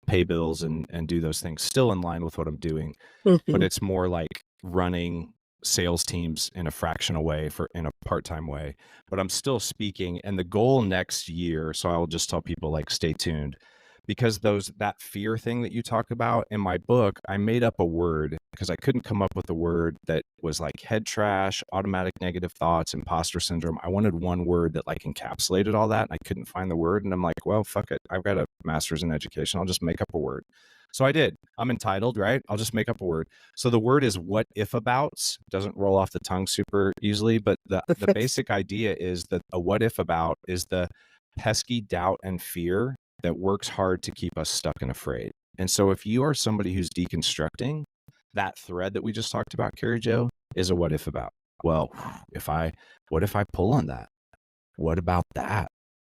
pay bills and do those things still in line with what I'm doing, but Mhm. it's more like running sales teams in a fractional way in a part-time way, but I'm still speaking. And the goal next year, so I'll just tell people like stay tuned, because that fear thing that you talk about in my book, I made up a word because I couldn't come up with a word that was like head trash, automatic negative thoughts, imposter syndrome. I wanted one word that like encapsulated all that, and I couldn't find the word. And I'm like, well, fuck it, I've got a master's in education, I'll just make up a word. So I did. I'm entitled, right? I'll just make up a word. So the word is what if abouts. Doesn't roll off the tongue super easily, but the basic idea is that a what if about is the pesky doubt and fear that works hard to keep us stuck and afraid. And so if you are somebody who's deconstructing, that thread that we just talked about, Carrie Jo, is a what if about. Well, what if I pull on that? What about that?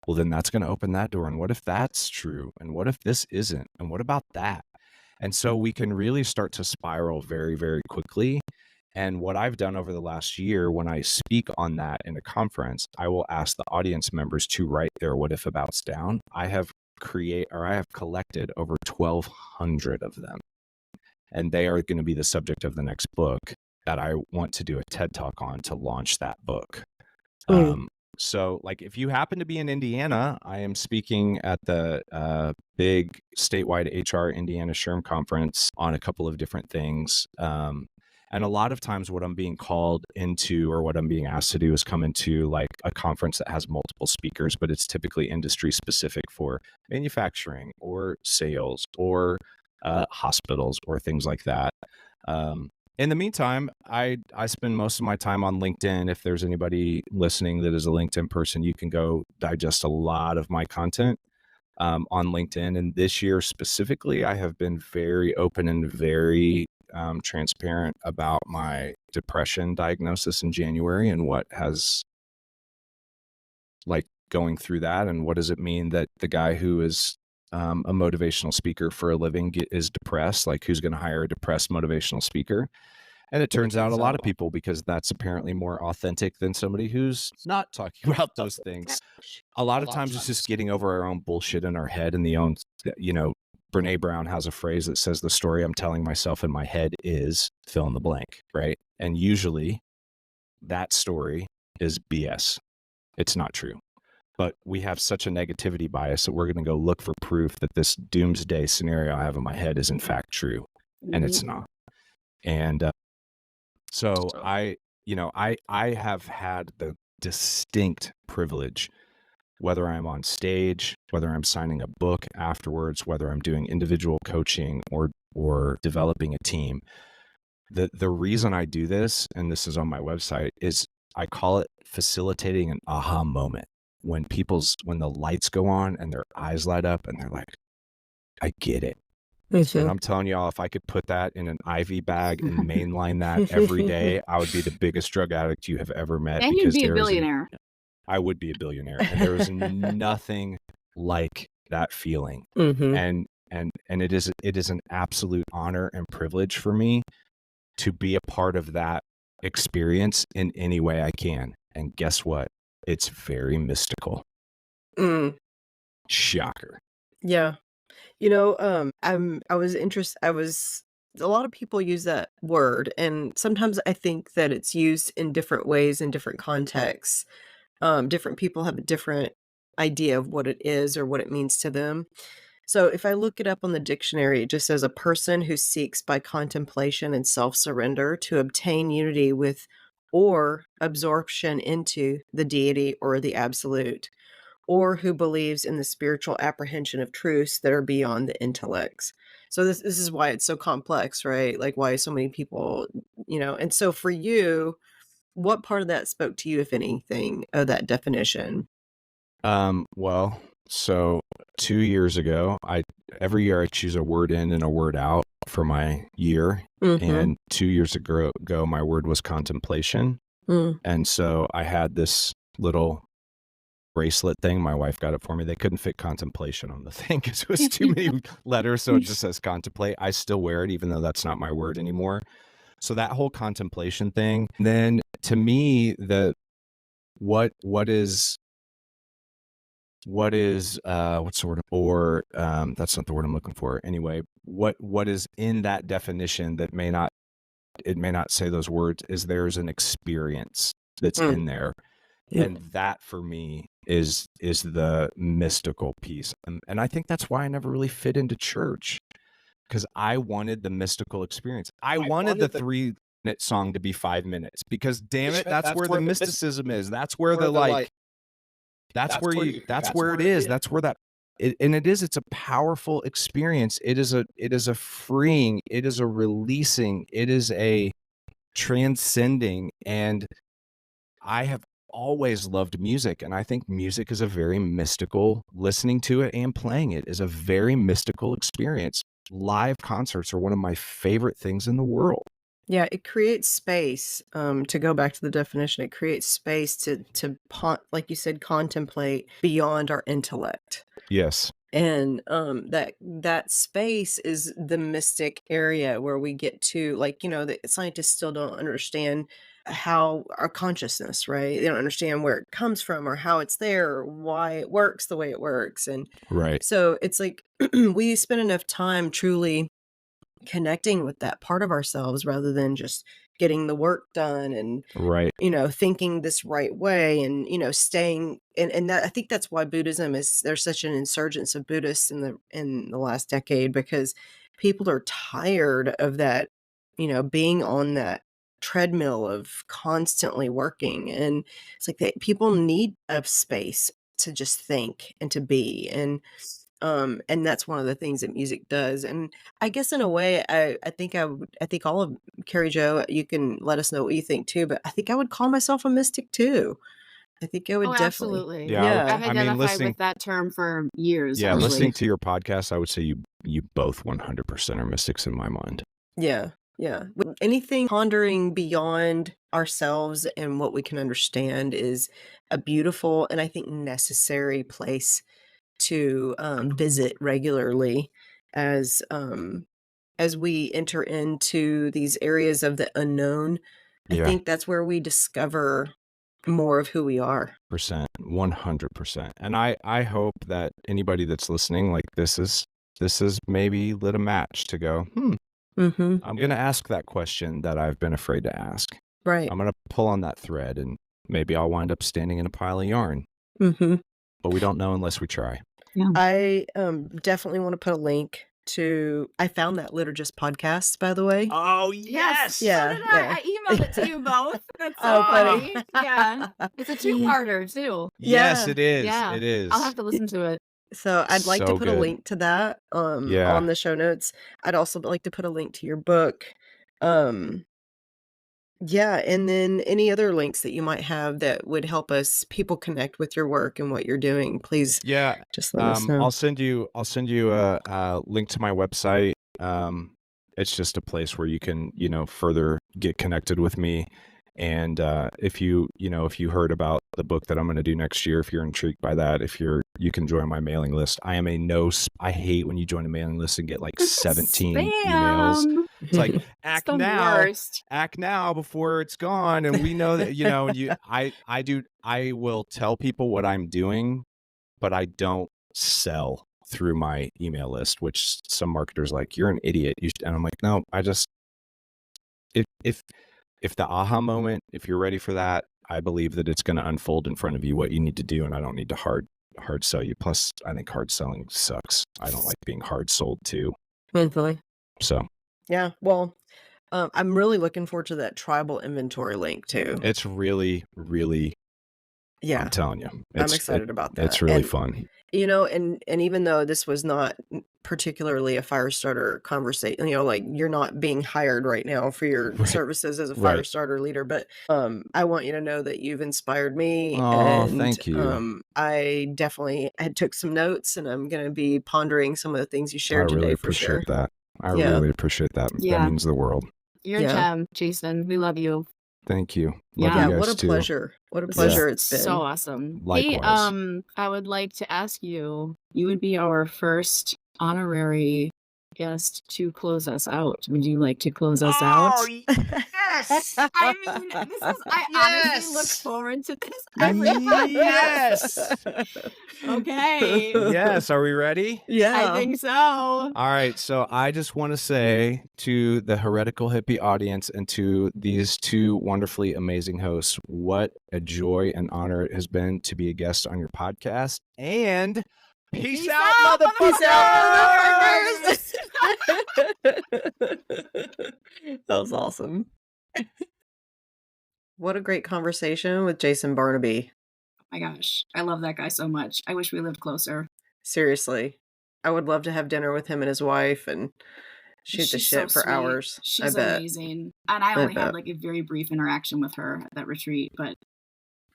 Well, then that's going to open that door. And what if that's true? And what if this isn't? And what about that? And so we can really start to spiral very, very quickly. And what I've done over the last year, when I speak on that in a conference, I will ask the audience members to write their what if abouts down. I have collected over 1,200 of them, and they are going to be the subject of the next book that I want to do a TED Talk on to launch that book. Mm. So like if you happen to be in Indiana, I am speaking at the big statewide HR Indiana SHRM conference on a couple of different things. And a lot of times what I'm being called into or what I'm being asked to do is come into like a conference that has multiple speakers, but it's typically industry specific for manufacturing or sales or hospitals or things like that. In the meantime, I spend most of my time on LinkedIn. If there's anybody listening that is a LinkedIn person, you can go digest a lot of my content on LinkedIn. And this year specifically, I have been very open and very transparent about my depression diagnosis in January and what has like going through that. And what does it mean that the guy who is a motivational speaker for a living is depressed? Like who's going to hire a depressed motivational speaker? And it turns out a lot of people, because that's apparently more authentic than somebody who's not talking about those things. A lot of times it's just getting over our own bullshit in our head and Brene Brown has a phrase that says the story I'm telling myself in my head is fill in the blank, right? And usually that story is BS. It's not true. But we have such a negativity bias that we're going to go look for proof that this doomsday scenario I have in my head is in fact true. And it's not. And so I have had the distinct privilege, whether I'm on stage, whether I'm signing a book afterwards, whether I'm doing individual coaching or developing a team. The reason I do this, and this is on my website, is I call it facilitating an aha moment. when the lights go on and their eyes light up and they're like, I get it. And I'm telling y'all, if I could put that in an IV bag and mainline that every day, I would be the biggest drug addict you have ever met. And you'd be a billionaire. I would be a billionaire. And there is nothing like that feeling. Mhm. And it is an absolute honor and privilege for me to be a part of that experience in any way I can. And guess what? It's very mystical. Mm. Shocker. Yeah. A lot of people use that word, and sometimes I think that it's used in different ways in different contexts. Different people have a different idea of what it is or what it means to them. So if I look it up on the dictionary, it just says a person who seeks by contemplation and self-surrender to obtain unity with or absorption into the deity or the absolute, or who believes in the spiritual apprehension of truths that are beyond the intellects. So this is why it's so complex, right? Like why so many people, and so for you, what part of that spoke to you, if anything, of that definition? Well, so 2 years ago, every year I choose a word in and a word out for my year. Mhm. And 2 years ago, my word was contemplation. Mm. And so I had this little bracelet thing. My wife got it for me. They couldn't fit contemplation on the thing because it was too many letters. So it just says contemplate. I still wear it, even though that's not my word anymore. So that whole contemplation thing. Then to me, what is what's the word, or that's not the word I'm looking for. Anyway, what is in that definition that may not say those words is there's an experience that's Mm. in there. Yeah. And that for me is the mystical piece. And I think that's why I never really fit into church, because I wanted the mystical experience. I wanted the 3-minute song to be 5 minutes, because damn it, that's where the mysticism is. That's where the like that's where it is. That's where it's a powerful experience. It is a freeing, it is a releasing, it is a transcending. And I have always loved music, and I think music is a very mystical, listening to it and playing it is a very mystical experience. Live concerts are one of my favorite things in the world. Yeah, it creates space, to go back to the definition, it creates space to like you said, contemplate beyond our intellect. Yes. And, that space is the mystic area where we get to, like, the scientists still don't understand how our consciousness, right? They don't understand where it comes from or how it's there or why it works the way it works, and Right. so it's like we spend enough time truly connecting with that part of ourselves rather than just getting the work done and Right. thinking this right way and staying and that I think that's why Buddhism is there's such an insurgence of Buddhists in the last decade, because people are tired of that, being on that treadmill of constantly working, and it's like people need a space to just think and to be, and that's one of the things that music does. And I guess in a way, I think all of Carrie Joe, you can let us know what you think too, but I think I would call myself a mystic too. I think I would Oh, definitely. absolutely. Yeah, I've I mean, identified with that term for years, actually. listening to your podcast, I would say you both 100% are mystics in my mind. Yeah, yeah. Anything pondering beyond ourselves and what we can understand is a beautiful and I think necessary place to visit regularly as we enter into these areas of the unknown. I Yeah. think that's where we discover more of who we are. 100%. And I hope that anybody that's listening, like this is maybe lit a match to go, Mhm. I'm going to ask that question that I've been afraid to ask. Right. I'm going to pull on that thread, and maybe I'll wind up standing in a pile of yarn. Mhm. But we don't know unless we try. Yeah. I definitely want to put a link to I found that Liturgist podcast, by the way. Oh, Yes. Yeah, So did I. yeah. I emailed it to you both. That's so Oh, funny. funny. Yeah. It's a two-parter, too. Yes, Yeah. it is. Yeah. It is. I'll have to listen to it. So I'd like to So put a good. link to that Yeah. on the show notes. I'd also like to put a link to your book. Um Yeah, and then any other links that you might have that would help us people connect with your work and what you're doing, please Yeah, just let us know. I'll send you a link to my website. It's just a place where you can, further get connected with me. And if you heard about the book that I'm going to do next year, if you're intrigued by that, you can join my mailing list. I am I hate when you join a mailing list and get like 17 emails. Spam. It's like It's the worst. act now before it's gone. And we know that, I will tell people what I'm doing, but I don't sell through my email list, which some marketers like, you're an idiot. And I'm like, no, if if the aha moment, if you're ready for that, I believe that it's going to unfold in front of you what you need to do, and I don't need to hard sell you. Plus, I think hard selling sucks. I don't like being hard sold too. Mentally. So Yeah, well, I'm really looking forward to that tribal inventory link too. it's really, really, Yeah, I'm telling you, I'm excited about that. It's really And, fun. and even though this was not particularly a fire starter conversation, like you're not being hired right now for your Right. services as a fire Right. starter leader, but I want you to know that you've inspired me. Oh, And thank you. I definitely had took some notes, and I'm going to be pondering some of the things you I shared really today for appreciate sure. that. I Yeah. really appreciate that. That Yeah. means the world. You're a Yeah. gem, Jason. We love you. Thank you. Love Yeah. you Yeah, guys what a too. pleasure. What a This pleasure is it's been. so awesome. Likewise. Hey, I would like to ask you, you would be our first honorary guest to close us out. Would you like to close us out? Yes. I mean, I honestly look Yes. forward to this every podcast. Yes. Okay. Yes. Are we ready? Yeah. I think so. All right. So I just want to say to the heretical hippie audience and to these two wonderfully amazing hosts, what a joy and honor it has been to be a guest on your podcast. And peace out, motherfuckers! Peace out, motherfuckers! That was awesome. What a great conversation with Jason Barnaby. Oh my gosh, I love that guy so much. I wish we lived closer. Seriously. I would love to have dinner with him and his wife and shoot the She's shit so for sweet. hours. She's I bet. amazing. And I I only had bet. like a very brief interaction with her at that retreat, but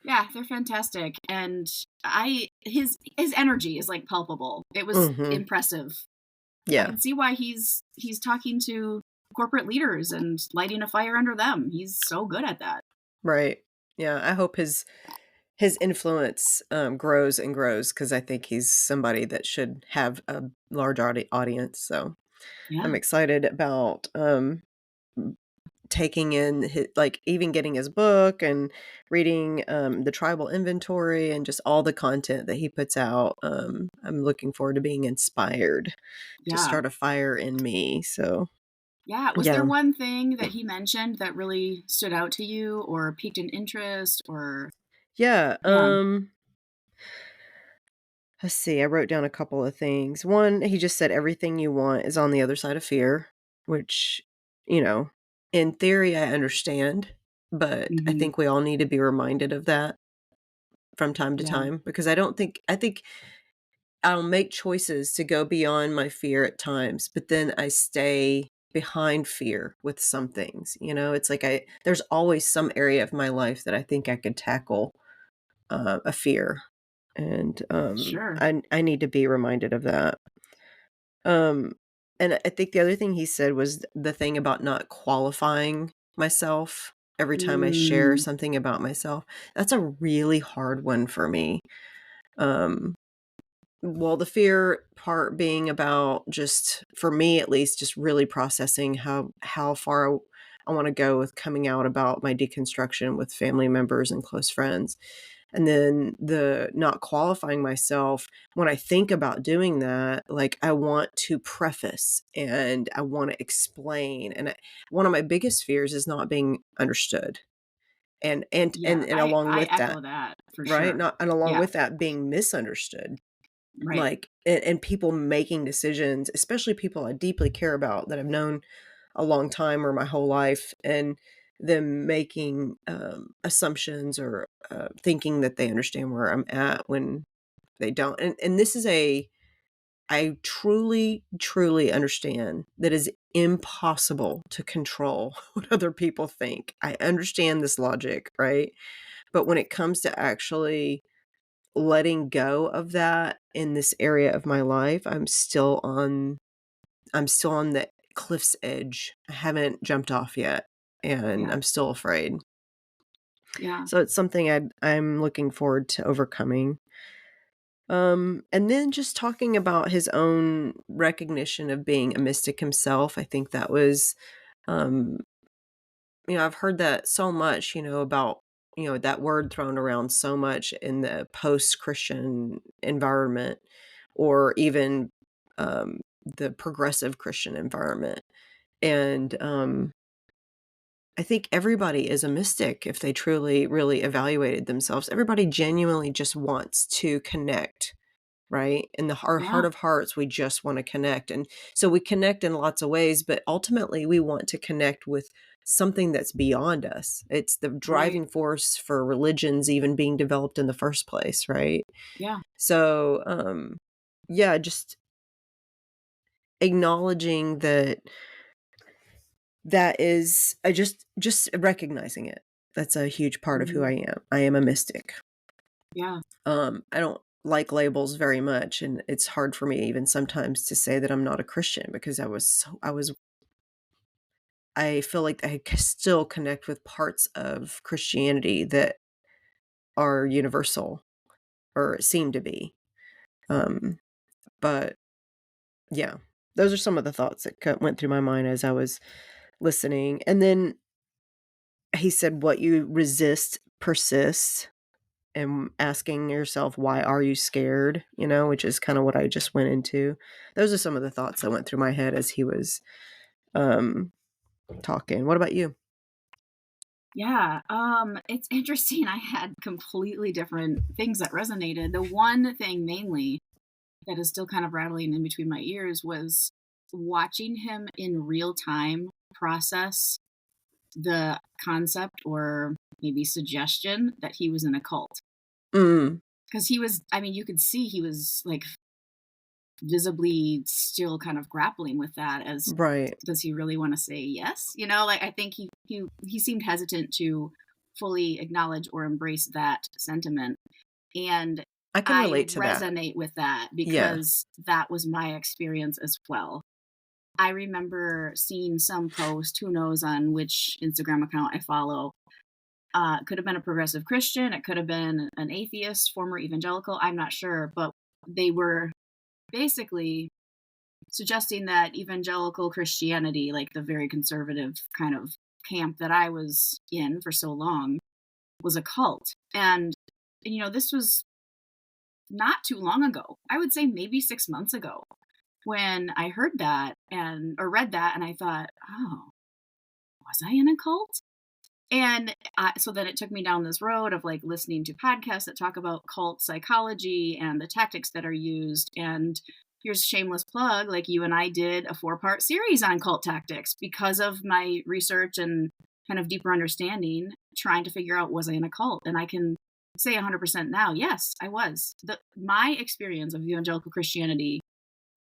yeah, they're fantastic. And his energy is like palpable. It was impressive. I Yeah. can see why he's talking to corporate leaders and lighting a fire under them. He's so good at that. Right. Yeah. I hope his influence grows and grows, because I think he's somebody that should have a large audience. So Yeah. I'm excited about taking in even getting his book and reading the tribal inventory and just all the content that he puts out. I'm looking forward to being inspired to start a fire in me. So yeah. Was yeah. there one thing that he mentioned that really stood out to you or piqued an interest or? Yeah. Let's see. I wrote down a couple of things. One, he just said everything you want is on the other side of fear, which, in theory, I understand, but I think we all need to be reminded of that from time to time, because I think I'll make choices to go beyond my fear at times, but then I stay behind fear with some things. It's like there's always some area of my life that I think I could tackle a fear. And Sure. I need to be reminded of that. And I think the other thing he said was the thing about not qualifying myself every time I share something about myself. That's a really hard one for me. Well, the fear part being about, just for me at least, just really processing how far I want to go with coming out about my deconstruction with family members and close friends. And then the not qualifying myself, when I think about doing that, like I want to preface and I want to explain. And one of my biggest fears is not being understood. And along with I that, echo that for right? sure. Along with that, being misunderstood. Right. Like, and people making decisions, especially people I deeply care about that I've known a long time or my whole life, and them making assumptions or thinking that they understand where I'm at when they don't. And this is I truly, truly understand that it's impossible to control what other people think. I understand this logic, right? But when it comes to actually letting go of that in this area of my life, I'm still on the cliff's edge. I haven't jumped off yet, and Yeah. I'm still afraid. Yeah. So it's something I'm looking forward to overcoming. And then just talking about his own recognition of being a mystic himself, I think that was, um, I've heard that so much, about, that word thrown around so much in the post-Christian environment, or even the progressive Christian environment. And I think everybody is a mystic if they truly, really evaluated themselves. Everybody genuinely just wants to connect, right? In our Yeah. heart of hearts, we just want to connect. And so we connect in lots of ways, but ultimately we want to connect with something that's beyond us. It's the Right. driving force for religions even being developed in the first place, right? Yeah. So, yeah, just acknowledging that is I just recognizing it. That's a huge part of who Mhm. I am. I am a mystic. Yeah. I don't like labels very much, and it's hard for me even sometimes to say that I'm not a Christian because I feel like I still connect with parts of Christianity that are universal or seem to be. Um, but yeah, those are some of the thoughts that went through my mind as I was listening. And then he said, "What you resist persists." And asking yourself, why are you scared? Which is kind of what I just went into. Those are some of the thoughts that went through my head as he was talking. What about you? Yeah. It's interesting. I had completely different things that resonated. The one thing mainly that is still kind of rattling in between my ears was watching him in real time process the concept or maybe suggestion that he was in a cult. Mm, Because he was, I mean, you could see he was like visibly still kind of grappling with that as right. does he really want to say yes? Like I think he seemed hesitant to fully acknowledge or embrace that sentiment. And I can I relate to that. resonate with that Yeah. because that was my experience as well. I remember seeing some post, who knows on which Instagram account I follow. It could have been a progressive Christian, it could have been an atheist, former evangelical, I'm not sure, but they were basically suggesting that evangelical Christianity, like the very conservative kind of camp that I was in for so long, was a cult. And this was not too long ago. I would say maybe 6 months ago when I heard that and or read that and I thought, "Oh, was I in a cult?" And so then it took me down this road of like listening to podcasts that talk about cult psychology and the tactics that are used. And here's a shameless plug, like you and I did a 4-part series on cult tactics because of my research and kind of deeper understanding, trying to figure out was I in a cult? And I can say 100% now, yes, I was. My experience of evangelical Christianity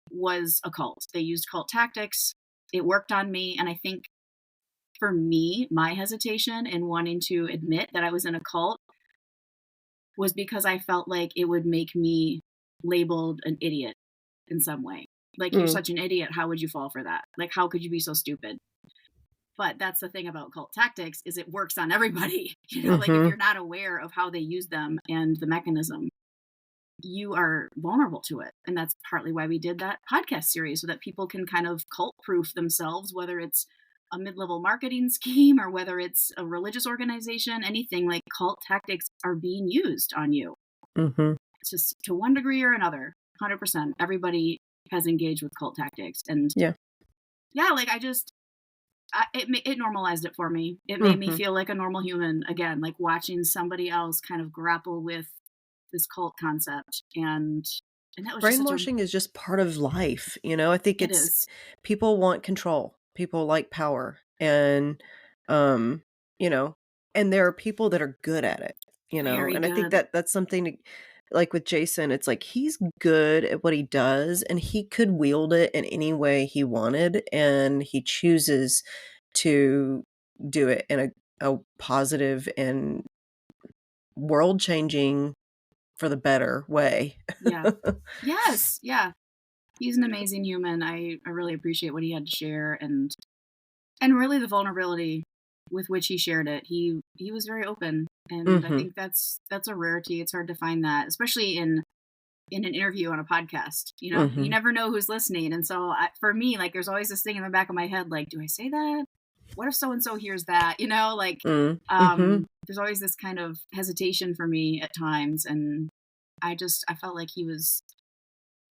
was a cult. They used cult tactics. It worked on me. And I think for me, my hesitation in wanting to admit that I was in a cult was because I felt like it would make me labeled an idiot in some way. Like, you're Mm, such an idiot. How would you fall for that? Like, how could you be so stupid? But that's the thing about cult tactics is it works on everybody. Like if mhm. you're not aware of how they use them and the mechanism, you are vulnerable to it. And that's partly why we did that podcast series so that people can kind of cult proof themselves, whether it's a mid-level marketing scheme or whether it's a religious organization, anything like cult tactics are being used on you. Mhm. It's just to one degree or another, 100%. Everybody has engaged with cult tactics. And Yeah. yeah, like it normalized it for me. It made me Mhm. feel like a normal human again, like watching somebody else kind of grapple with this cult concept. And that was just such a Brainwashing is just part of life, I think it it's is people want control. People like power, and, um, you know, and there are people that are good at it, very and I think good. that's something like with Jason, it's like he's good at what he does and he could wield it in any way he wanted, and he chooses to do it in a positive and world-changing for the better way. Yeah. Yes. Yeah. He's an amazing human. I really appreciate what he had to share, and really the vulnerability with which he shared it. He was very open, and I think that's a rarity. It's hard to find that, especially in an interview on a podcast. You never know who's listening, and so for me, like, there's always this thing in the back of my head, like, do I say that? What if so and so hears that? There's always this kind of hesitation for me at times, and I felt like he was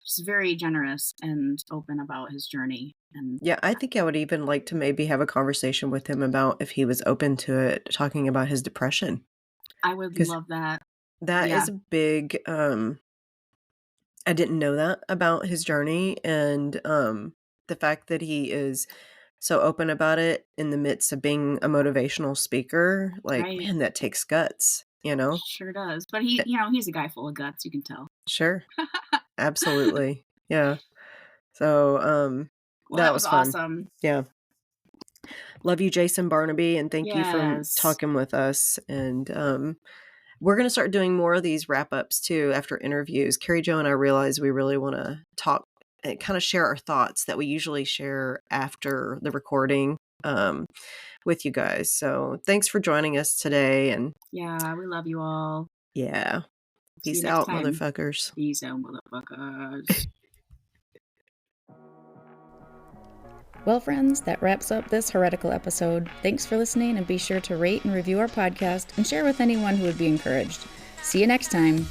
just very generous and open about his journey. And yeah, I think I would even like to maybe have a conversation with him about if he was open to it, talking about his depression. I would love that. That Yeah. is a big, I didn't know that about his journey, and the fact that he is so open about it in the midst of being a motivational speaker, like, Right. man, that takes guts, you know? Sure does. But he's a guy full of guts, you can tell. Sure. Absolutely. Yeah. So, Well, that was fun. awesome. Yeah. Love you, Jason Barnaby, and thank you for Yes. talking with us. And we're going to start doing more of these wrap-ups, too, after interviews. Carrie Jo and I realize we really want to talk and kind of share our thoughts that we usually share after the recording with you guys. So thanks for joining us today. And Yeah, we love you all. yeah. See you Peace next out, time. motherfuckers. Peace out, motherfuckers. Well, friends, that wraps up this heretical episode. Thanks for listening, and be sure to rate and review our podcast and share with anyone who would be encouraged. See you next time.